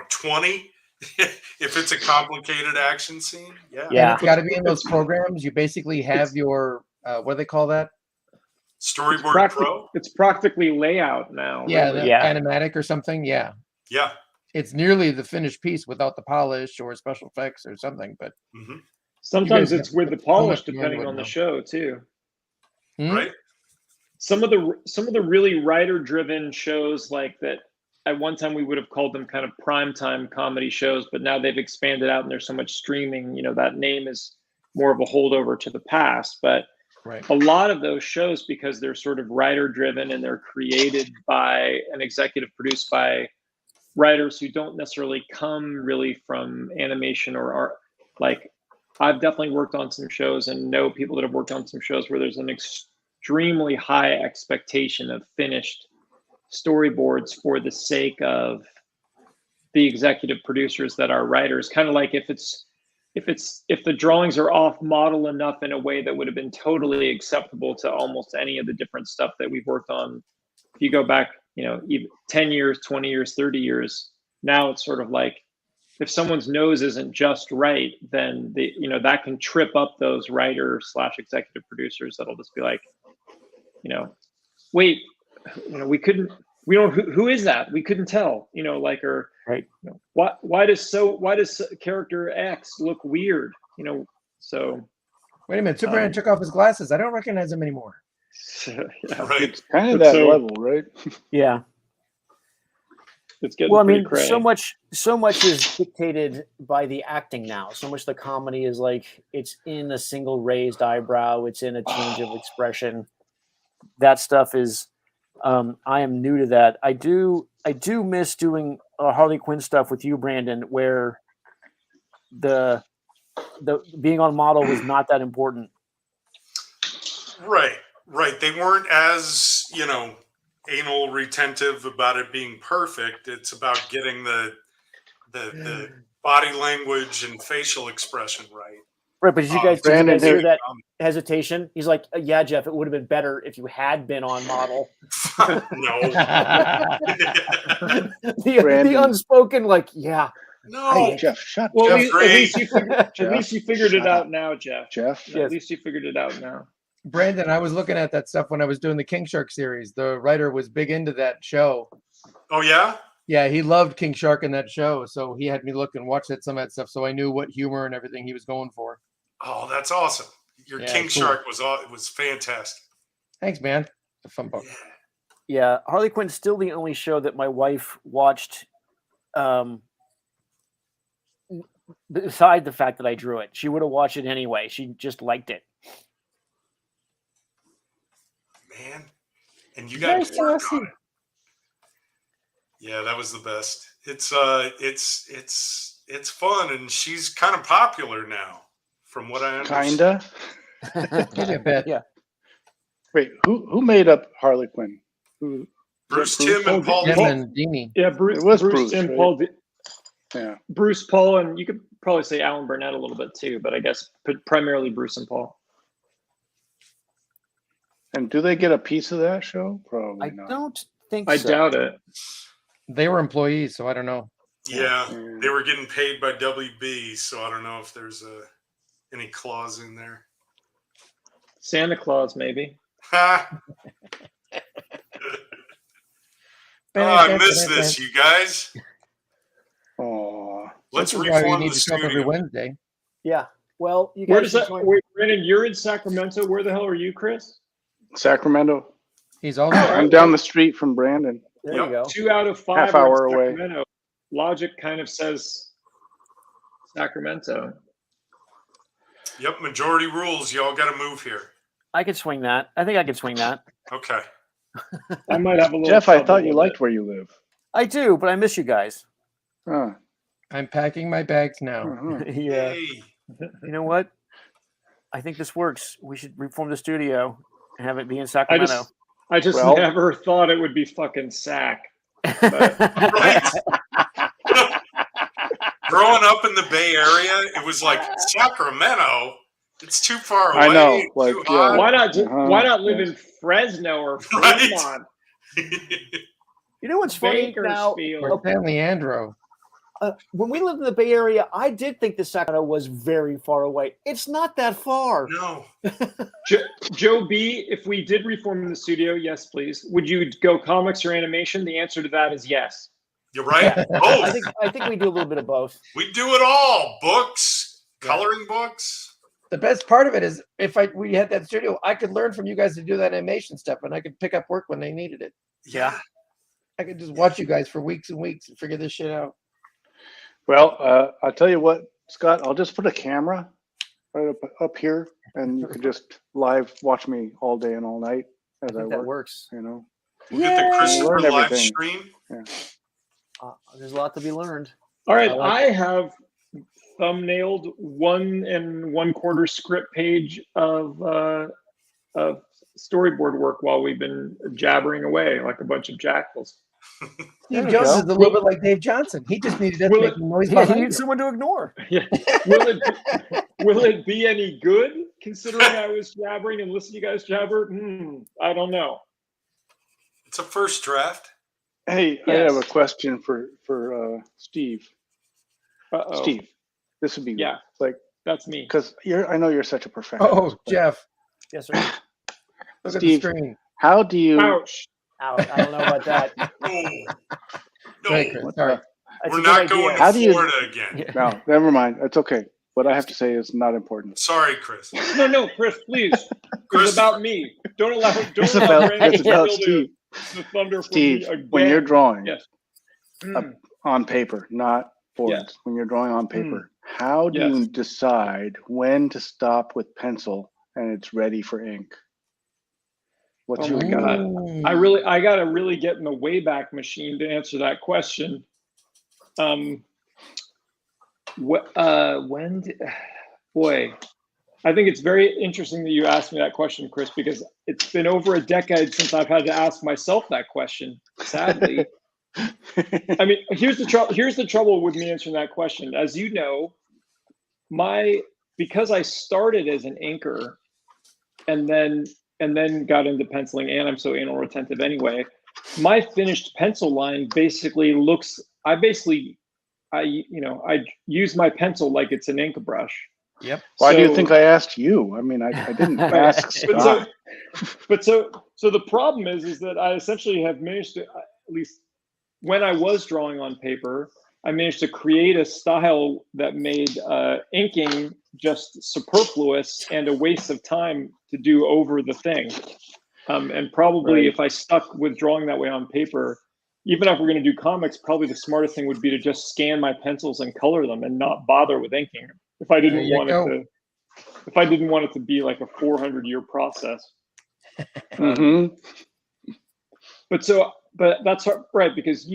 S2: 20 if it's a complicated action scene. Yeah.
S6: And it's got to be in those programs. You basically have your what do they call that?
S2: Storyboard Pro.
S3: It's practically layout now.
S6: Yeah,
S3: really.
S6: the animatic or something. Yeah.
S2: Yeah.
S6: It's nearly the finished piece without the polish or special effects or something, but
S3: sometimes it's with the polish
S6: much more
S3: depending
S6: would
S3: on the
S6: know.
S3: show too.
S2: Right.
S3: Some of the really writer driven shows like that, at one time we would have called them kind of primetime comedy shows, but now they've expanded out and there's so much streaming, that name is more of a holdover to the past. But
S6: Right.
S3: A lot of those shows, because they're sort of writer driven and they're created by and executive produced by writers who don't necessarily come really from animation or art. Like, I've definitely worked on some shows and know people that have worked on some shows where there's an extremely high expectation of finished storyboards for the sake of the executive producers that are writers. Kind of like if the drawings are off model enough in a way that would have been totally acceptable to almost any of the different stuff that we've worked on. If you go back, even 10 years, 20 years, 30 years, now it's sort of like, if someone's nose isn't just right, then that can trip up those writer/executive producers that'll just be like, wait, who is that? We couldn't tell,
S5: right.
S3: Why does character X look weird? So
S6: wait a minute, Superman took off his glasses. I don't recognize him anymore.
S3: Yeah,
S2: Right.
S4: It's kind of that level, right?
S5: Yeah.
S3: It's getting
S5: Well, I
S3: pretty
S5: mean,
S3: cray.
S5: so much is dictated by the acting now. So much the comedy is like it's in a single raised eyebrow. It's in a change of expression. That stuff is. I am new to that. I do miss doing Harley Quinn stuff with you, Brandon, where the being on model was not that important.
S2: Right. They weren't as, anal retentive about it being perfect. It's about getting the body language and facial expression right.
S5: Right, but did you guys hear that
S2: Brandon,
S5: hesitation? He's like, yeah, Jeff, it would have been better if you had been on model.
S2: No.
S5: the unspoken, like, yeah.
S2: No.
S4: Hey, Jeff, shut
S3: Well,
S4: up.
S3: at least you figured it out
S4: up.
S3: now, Jeff.
S4: Jeff?
S3: At least you figured it out now.
S6: Brandon, I was looking at that stuff when I was doing the King Shark series. The writer was big into that show.
S2: Oh, yeah?
S6: Yeah, he loved King Shark in that show, so he had me look and watch some of that stuff, so I knew what humor and everything he was going for.
S2: Oh, that's awesome. Your King
S6: cool.
S2: Shark was fantastic.
S6: Thanks, man. A fun book.
S5: Yeah, Harley Quinn's still the only show that my wife watched. Beside the fact that I drew it, she would have watched it anyway. She just liked it.
S2: Man, and you got to work on it. Yeah, that was the best. It's fun, and she's kind of popular now, from what I understand.
S4: Kinda.
S6: Maybe a bit.
S5: Yeah.
S4: Wait, who made up Harley Quinn?
S2: Bruce Timm and Paul.
S6: Tim and Dini.
S3: Yeah,
S4: It was Bruce,
S3: Tim,
S4: right?
S3: Paul.
S4: Yeah.
S3: Bruce, Paul, and you could probably say Alan Burnett a little bit too, but I guess primarily Bruce and Paul.
S4: And do they get a piece of that show? Probably
S5: I
S4: not.
S5: don't think
S3: I
S5: so.
S3: doubt it.
S6: They were employees, so I don't know.
S2: Yeah, they were getting paid by WB, so I don't know if there's any clause in there.
S3: Santa Claus, maybe.
S2: Ha! Oh, I miss this, you guys.
S4: Oh,
S2: Let's
S6: This is why you
S2: reform
S6: need
S2: the
S6: to show up every
S2: studio.
S6: Wednesday.
S5: Yeah. Well, you
S3: Where
S5: guys
S3: does that?
S5: should join-
S3: Wait, Brandon, you're in Sacramento. Where the hell are you, Chris?
S4: Sacramento.
S6: He's also
S4: I'm down the street from Brandon.
S5: There you go.
S3: 2 out of 5
S4: Half
S3: are in
S4: hour away.
S3: Sacramento. Logic kind of says Sacramento.
S2: Yep, majority rules. Y'all got to move here.
S5: I could swing that. I think I could swing that.
S2: Okay.
S3: I might have a little.
S4: Jeff, I
S3: trouble
S4: thought you
S3: with
S4: liked
S3: it.
S4: where you live.
S5: I do, but I miss you guys.
S4: Huh.
S6: I'm packing my bags now.
S4: Uh-huh.
S5: Yeah.
S2: Hey.
S5: You know what? I think this works. We should reform the studio and have it be in Sacramento.
S3: I just
S4: Well-
S3: never thought it would be fucking Sac.
S2: Right. Growing up in the Bay Area, it was like Sacramento. It's too far away.
S4: I know,
S2: too
S4: like,
S2: hot.
S3: Why not?
S4: Uh-huh.
S3: Why not live in Fresno or
S2: Right.
S3: Fremont?
S5: You know what's funny now?
S3: Bakersfield.
S6: Or San Leandro.
S5: When we lived in the Bay Area, I did think the Sacramento was very far away. It's not that far.
S2: No.
S3: Joe B, if we did reform the studio, yes, please. Would you go comics or animation? The answer to that is yes.
S2: You're right.
S5: I
S2: Both.
S5: think we do a little bit of both.
S2: We do it all. Books, coloring books.
S6: The best part of it is we had that studio, I could learn from you guys to do that animation stuff, and I could pick up work when they needed it.
S2: Yeah.
S6: I could just watch you guys for weeks and weeks and figure this shit out.
S4: Well, I'll tell you what, Scott, I'll just put a camera right up here, and you could just live watch me all day and all night as I
S5: think that
S4: work.
S5: works.
S4: You know,
S2: We'll get the
S5: Yay!
S2: Christopher
S4: Learn
S2: live
S4: everything.
S2: stream.
S5: There's a lot to be learned.
S3: All right,
S6: I like
S3: I have thumbnailed 1 1/4 script page of storyboard work while we've been jabbering away like a bunch of jackals.
S6: Steve
S4: you
S6: Jones
S4: go.
S6: is a little bit like Dave Johnson. He just needed us
S3: Will
S6: making noise
S5: Yeah, you
S6: behind
S5: need
S6: him.
S5: someone to ignore.
S3: Yeah. Will it be any good considering I was jabbering and listening to you guys jabber? I don't know.
S2: It's a first draft.
S4: hey, I
S3: Yes.
S4: have a question for Steve.
S3: Uh-oh.
S4: Steve, this would be
S3: Yeah.
S4: like
S3: That's me.
S4: because I know you're such a perfectionist.
S6: Oh,
S4: but
S6: Jeff,
S5: Yes, sir.
S6: look
S4: Steve,
S6: at the screen.
S4: how do you?
S3: Ouch.
S5: I don't know about that.
S2: No,
S6: Go ahead, Chris. Sorry.
S5: That's
S2: we're
S5: a good
S2: not
S5: idea.
S2: going
S4: How
S2: to
S4: do you-
S2: Florida again.
S5: Yeah.
S4: No, never mind. It's okay. What I have to say is not important.
S2: Sorry, Chris.
S3: No, Chris, please. It's
S2: Chris,
S3: about me. Don't allow
S4: It's
S3: allow
S4: about
S3: Brandon
S4: it's
S3: to
S4: about
S3: steal
S4: Steve.
S3: the thunder from
S4: Steve,
S3: me again.
S4: when you're drawing
S3: Yes.
S4: on paper, not boards,
S3: Yes.
S4: when you're drawing on paper, how do
S3: Yes.
S4: you decide when to stop with pencil and it's ready for ink? What's
S3: Oh
S4: your
S3: my God.
S6: Ooh.
S3: I gotta really get in the Wayback Machine to answer that question. Boy, I think it's very interesting that you asked me that question, Chris, because it's been over a decade since I've had to ask myself that question. Sadly, I mean, here's the trouble with me answering that question. As you know, because I started as an inker, and then got into penciling, and I'm so anal retentive anyway. My finished pencil line basically looks. I use my pencil like it's an ink brush.
S6: Yep.
S4: Why do you
S3: So-
S4: think I asked you? I mean, I didn't ask Scott.
S3: But so the problem is that I essentially have managed to, at least when I was drawing on paper, I managed to create a style that made inking just superfluous and a waste of time to do over the thing. And probably
S4: Right.
S3: if I stuck with drawing that way on paper, even if we're going to do comics, probably the smartest thing would be to just scan my pencils and color them and not bother with inking. If I didn't want it to be like a 400-year process.
S4: Mm-hmm.
S3: But that's right, because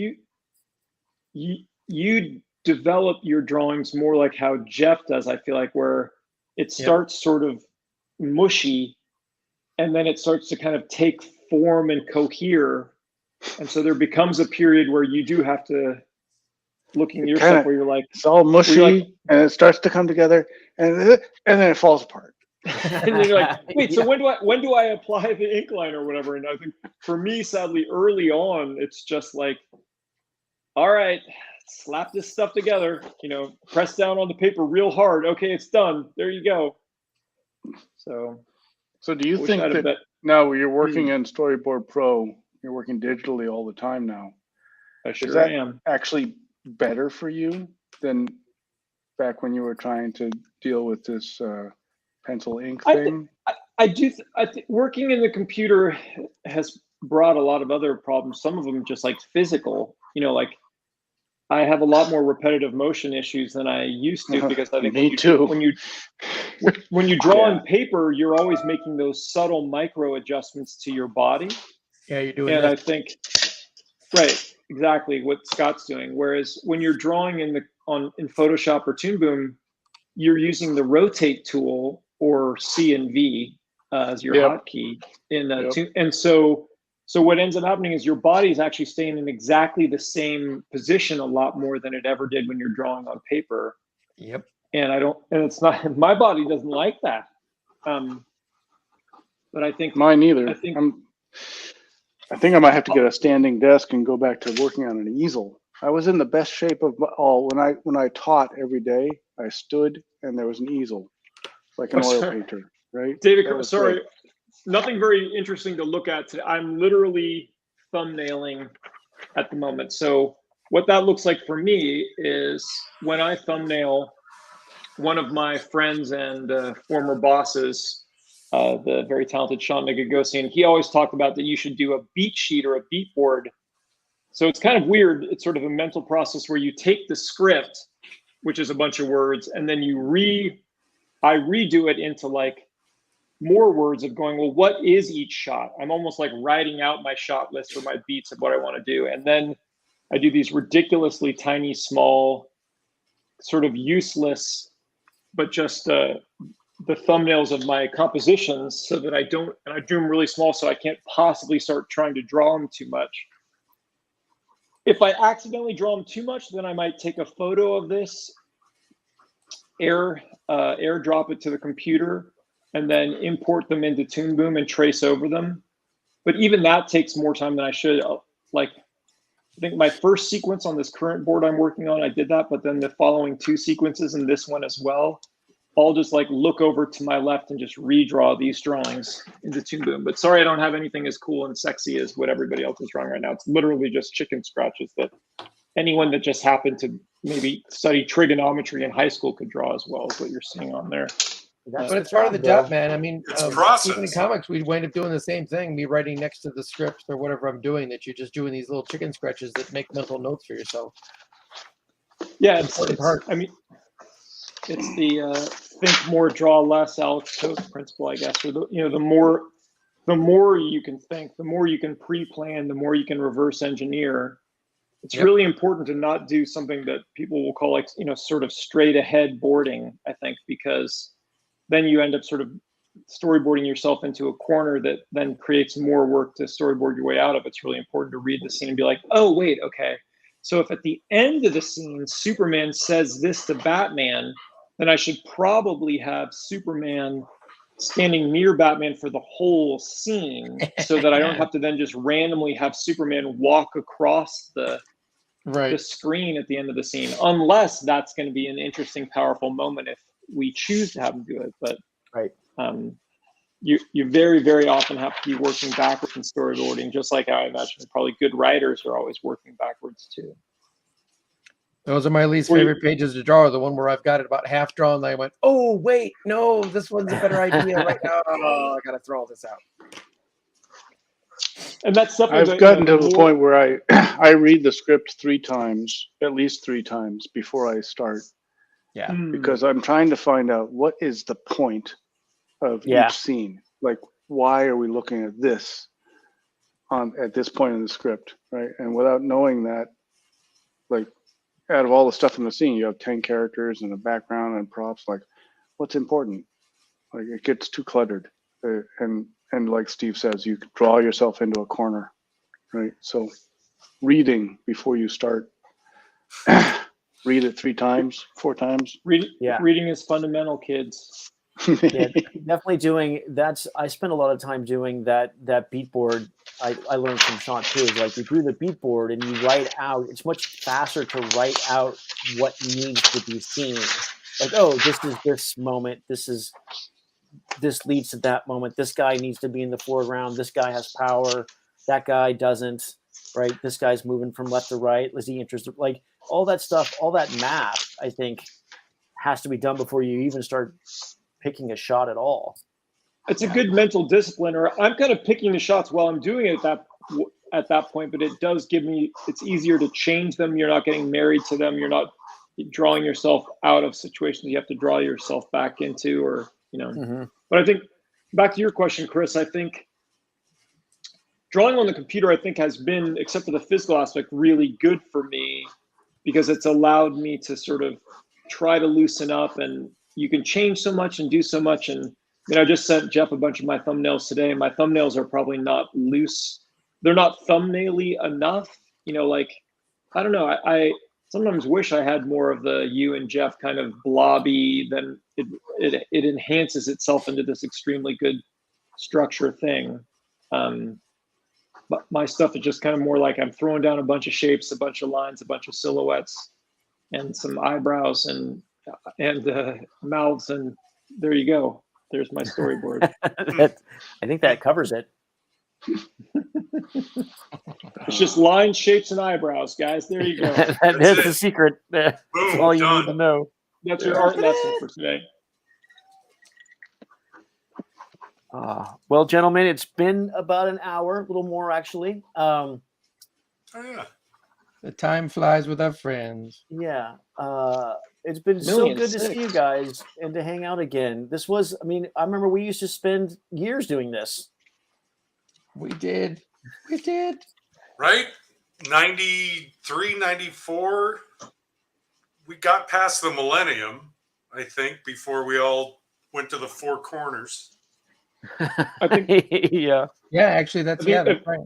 S3: you develop your drawings more like how Jeff does, I feel like, where it starts sort of mushy and then it starts to kind of take form and cohere. And so there becomes a period where you do have to look in your stuff where you're like,
S4: It's all mushy,
S3: like-
S4: and it starts to come together, and then it falls apart.
S3: and you're like, wait, so when do I apply the ink line or whatever? And I think for me, sadly, early on, it's just like, all right, slap this stuff together, press down on the paper real hard. Okay, it's done. There you go.
S4: So do you
S3: wish
S4: think
S3: I'd have
S4: that
S3: bet-
S4: now you're working in Storyboard Pro, you're working digitally all the time now?
S3: I sure
S4: that-
S3: am.
S4: Actually better for you than back when you were trying to deal with this pencil ink thing?
S3: I think working in the computer has brought a lot of other problems. Some of them just like physical, like I have a lot more repetitive motion issues than I used to, because I think
S4: Me too.
S3: when you draw
S4: Yeah.
S3: on paper, you're always making those subtle micro adjustments to your body.
S6: Yeah, you're doing
S3: And
S6: this.
S3: I think, right, exactly what Scott's doing. Whereas when you're drawing in Photoshop or Toon Boom, you're using the rotate tool or C and V as your
S4: Yep.
S3: hotkey in
S4: Yep.
S3: Toon. And so what ends up happening is your body is actually staying in exactly the same position a lot more than it ever did when you're drawing on paper.
S6: Yep.
S3: And it's not, my body doesn't like that. But I think
S4: Mine neither.
S3: I think-
S4: I think I might have to get a standing desk and go back to working on an easel. I was in the best shape of all when I taught every day. I stood and there was an easel, like an
S3: Oh,
S4: oil
S3: sorry.
S4: painter, right?
S3: David,
S4: That was
S3: sorry,
S4: great.
S3: nothing very interesting to look at today. I'm literally thumbnailing at the moment. So what that looks like for me is when I thumbnail one of my friends and former bosses, the very talented Sean Negagosian, he always talked about that you should do a beat sheet or a beat board. So it's kind of weird. It's sort of a mental process where you take the script, which is a bunch of words, and then you I redo it into like more words of going, well, what is each shot? I'm almost like writing out my shot list or my beats of what I want to do. And then I do these ridiculously tiny, small, sort of useless, but just the thumbnails of my compositions so that I do them really small so I can't possibly start trying to draw them too much. If I accidentally draw them too much, then I might take a photo of this, airdrop it to the computer, and then import them into Toon Boom and trace over them. But even that takes more time than I should. Like, I think my first sequence on this current board I'm working on, I did that, but then the following two sequences and this one as well, I'll just like look over to my left and just redraw these drawings into Toon Boom. But sorry, I don't have anything as cool and sexy as what everybody else is drawing right now. It's literally just chicken scratches that anyone that just happened to maybe study trigonometry in high school could draw as well, as what you're seeing on there.
S6: But it's part of the job, man. I mean,
S2: It's a process.
S6: even in comics, we wind up doing the same thing. Me writing next to the script or whatever I'm doing, that you're just doing these little chicken scratches that make mental notes for yourself.
S3: Yeah, it's I mean, it's the think more, draw less, Alex Toth principle, I guess. Or the more you can think, the more you can pre-plan, the more you can reverse engineer. It's really important to not do something that people will call like, sort of straight ahead boarding, I think, because then you end up sort of storyboarding yourself into a corner that then creates more work to storyboard your way out of. It's really important to read the scene and be like, oh, wait, okay. So if at the end of the scene, Superman says this to Batman, then I should probably have Superman standing near Batman for the whole scene so that I don't have to then just randomly have Superman walk across the screen at the end of the scene, unless that's going to be an interesting, powerful moment if we choose to have him do it. But you very, very often have to be working backwards in storyboarding, just like I imagine probably good writers are always working backwards too.
S6: Those are my least favorite pages to draw. The one where I've got it about half drawn, and I went, "Oh wait, no, this one's a better idea right now. Oh, I gotta throw all this out."
S3: And that's
S4: I've gotten to the point where I read the script 3 times, at least 3 times before I start.
S6: Yeah,
S4: because I'm trying to find out what is the point of each scene. Like, why are we looking at this at this point in the script, right? And without knowing that, like, out of all the stuff in the scene, you have 10 characters and a background and props. Like, what's important? Like, it gets too cluttered, and like Steve says, you draw yourself into a corner, right? So, reading before you start. Read it 3 times, 4 times.
S3: Reading is fundamental, kids.
S5: Definitely doing that's. I spend a lot of time doing that beat board. I learned from Sean too. Is like you do the beat board and you write out. It's much faster to write out what needs to be seen. Like, oh, this is this moment. This leads to that moment. This guy needs to be in the foreground. This guy has power. That guy doesn't. Right. This guy's moving from left to right. Is he interested? Like all that stuff, all that math, I think, has to be done before you even start picking a shot at all.
S3: It's a good mental discipline, or I'm kind of picking the shots while I'm doing it at that point, but it does give me, it's easier to change them. You're not getting married to them. You're not drawing yourself out of situations you have to draw yourself back into, or, But I think, back to your question, Chris, I think drawing on the computer, I think, has been, except for the physical aspect, really good for me because it's allowed me to sort of try to loosen up, and you can change so much and do so much. And I just sent Jeff a bunch of my thumbnails today, and my thumbnails are probably not loose. They're not thumbnail-y enough. Like, I don't know. I sometimes wish I had more of the you and Jeff kind of blobby, then it enhances itself into this extremely good structure thing. But my stuff is just kind of more like I'm throwing down a bunch of shapes, a bunch of lines, a bunch of silhouettes, and some eyebrows and mouths, and there you go. There's my storyboard.
S5: I think that covers it.
S3: It's just lines, shapes, and eyebrows, guys. There you go.
S5: That's the secret. That's all you need to know.
S3: That's your art lesson for today.
S5: Well, gentlemen, it's been about an hour, a little more actually.
S6: The time flies with our friends.
S5: Yeah. It's been so good to
S3: 1,000,006.
S5: see you guys and to hang out again. This was, I mean, I remember we used to spend years doing this.
S6: We did. We did.
S2: Right? 93, 94. We got past the millennium, I think, before we all went to the four corners.
S3: I think
S5: Yeah.
S6: Yeah, actually, that's that's right.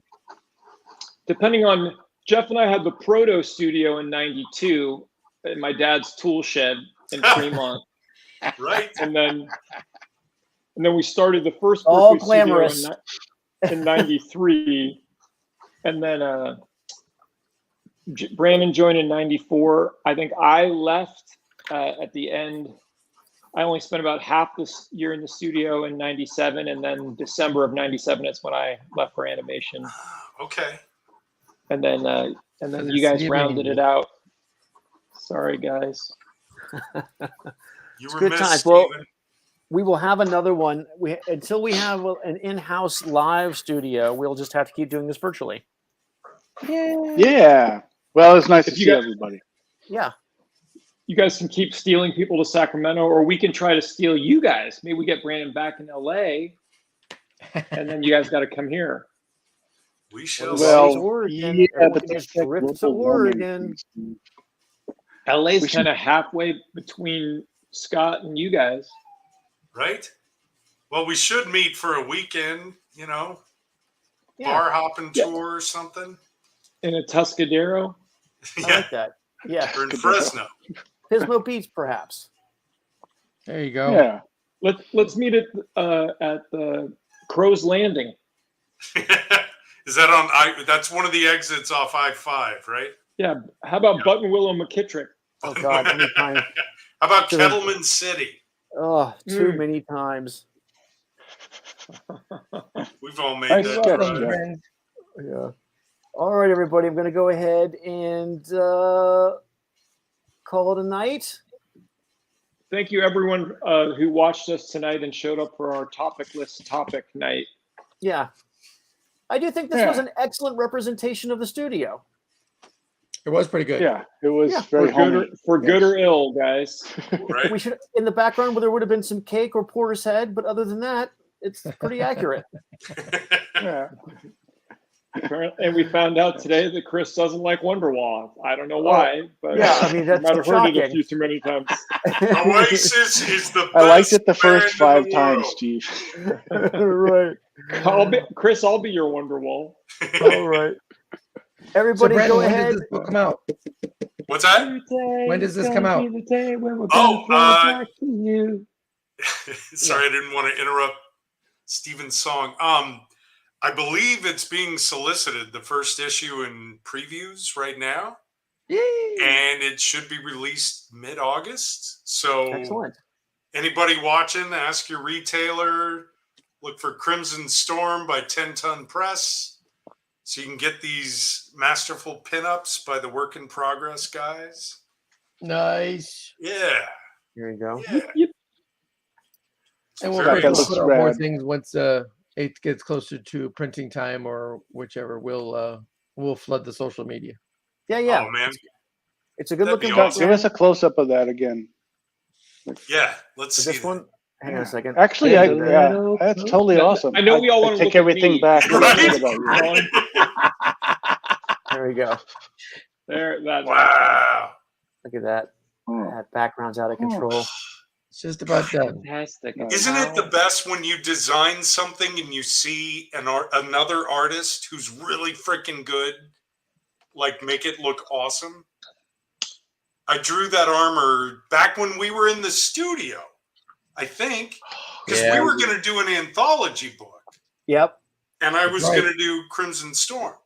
S3: depending on Jeff and I had the proto studio in '92 in my dad's tool shed in Fremont,
S2: Right?
S3: and then we started the first
S5: All
S3: Berkeley studio
S5: glamorous.
S3: in '93, and then Brandon joined in '94. I think I left at the end. I only spent about half this year in the studio in '97, and then December of '97 is when I left for animation.
S2: Okay.
S3: And then
S6: the
S3: you guys
S6: city of
S3: rounded
S6: Angels.
S3: it out. Sorry, guys.
S2: You were
S5: good
S2: missed,
S5: times. Well,
S2: Steven.
S5: We will have another one. Until we have an in-house live studio, we'll just have to keep doing this virtually.
S4: Yeah. Well, it's nice to
S3: If you
S4: see
S3: guys-
S4: everybody.
S5: Yeah.
S3: You guys can keep stealing people to Sacramento, or we can try to steal you guys. Maybe we get Brandon back in LA, and then you guys got to come here.
S2: We shall
S4: Well,
S2: see.
S5: Oregon.
S4: yeah,
S5: Everyone
S4: but
S5: can
S4: that's
S5: just
S4: like
S5: drift to
S4: global warming
S5: Oregon.
S4: things.
S3: LA's
S4: We should-
S3: kind of halfway between Scott and you guys.
S2: Right? Well, we should meet for a weekend, you know,
S5: Yeah,
S2: bar hopping
S3: Yeah.
S2: tour or something.
S3: In a Tuscadero.
S5: I
S2: Yeah.
S5: like that. Yeah.
S2: Or in Fresno.
S5: Pismo Beach, perhaps.
S6: There you go.
S4: Yeah.
S3: Let's meet at the Crow's Landing.
S2: Is that on that's one of the exits off I-5, right?
S3: Yeah. How about Buttonwillow McKittrick?
S5: Oh, God. How many times?
S2: How about Kettleman City?
S5: Oh, too
S3: Mm.
S5: many times.
S2: We've all made
S4: Nice
S2: that
S4: sketch,
S2: drive.
S4: Jeff.
S5: Yeah. All right, everybody. I'm going to go ahead and call it a night.
S3: Thank you, everyone who watched us tonight and showed up for our topic list topic night.
S5: Yeah. I do think this was an excellent representation of the studio.
S6: It was pretty good.
S4: Yeah. It was
S5: Yeah.
S4: very
S3: For good, or,
S4: homey.
S3: for good or ill, guys.
S2: Right?
S5: We should, in the background, where there would have been some cake or porter's head, but other than that, it's pretty accurate.
S4: Yeah.
S3: And we found out today that Chris doesn't like Wonderwall. I don't know why, but
S5: Yeah, I mean, that's
S3: might have heard it a
S5: shocking.
S3: few too many times.
S2: Oasis is the best
S4: I liked it the first
S2: band
S4: 5
S2: in the
S4: times,
S2: world.
S4: Steve.
S5: Right.
S3: Chris, I'll be your Wonderwall.
S5: All right.
S6: So,
S5: Everybody,
S6: Brandon,
S5: go
S6: when
S5: ahead.
S6: does this book come out?
S2: What's that?
S6: When does this come out?
S2: Sorry, I didn't want to interrupt Steven's song. I believe it's being solicited, the first issue in previews right now,
S6: Yay!
S2: and it should be released mid-August. So
S5: Excellent.
S2: anybody watching, ask your retailer, look for Crimson Storm by 10 Ton Press, so you can get these masterful pinups by the Work in Progress guys.
S6: Nice.
S2: Yeah.
S5: Here you go.
S2: Yeah.
S6: And we'll
S2: Very
S6: put
S4: looks
S6: up more
S4: rad.
S6: things once it gets closer to printing time or whichever. We'll flood the social media.
S5: Yeah, yeah.
S2: Oh, man.
S5: It's a good
S2: That'd be
S5: looking book.
S2: awesome.
S4: Give us a close up of that again.
S2: Yeah. Let's
S5: Is
S2: see.
S5: this one? Hang on a second.
S4: Actually, yeah, that's totally awesome.
S3: I know we all want to
S4: take
S3: look at
S4: everything
S3: me.
S4: back. What I
S2: Right?
S4: said about you.
S5: There we go.
S3: There, that.
S2: Wow.
S5: Look at that.
S4: Oh.
S5: That background's out of control.
S6: It's just about done.
S3: Fantastic.
S2: Isn't it the best when you design something and you see another artist who's really freaking good, like make it look awesome? I drew that armor back when we were in the studio, I think, because
S6: Yeah.
S2: we were going to do an anthology book,
S5: Yep.
S2: and I was
S6: Right.
S2: going to do Crimson Storm.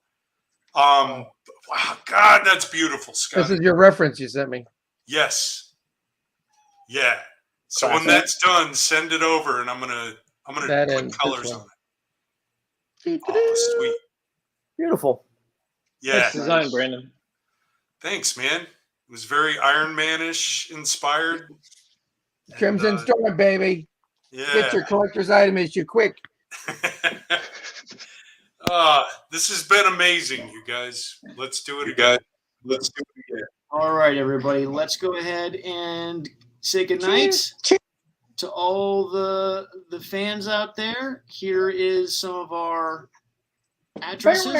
S2: Wow, God, that's beautiful, Scott.
S6: This is your reference you sent me.
S2: Yes. Yeah. So when
S5: Classic.
S2: that's done, send it over, and I'm gonna
S6: That
S2: put
S6: and this
S2: colors
S6: one.
S2: on it. Oh, sweet.
S5: Beautiful.
S2: Yeah.
S3: Nice design, Brandon.
S2: Thanks, man. It was very Iron Man-ish inspired. And,
S6: Crimson Storm, baby.
S2: Yeah.
S6: Get your collector's item issue quick.
S2: This has been amazing, you guys. Let's do it again. Let's do it again.
S1: All right, everybody. Let's go ahead and say goodnight to all the fans out there. Here is some of our addresses.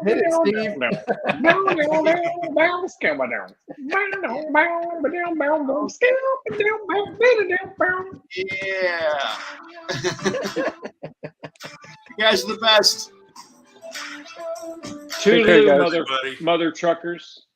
S6: Hit it, Steve.
S1: Yeah. You guys are the best.
S3: Toodaloo, mother truckers.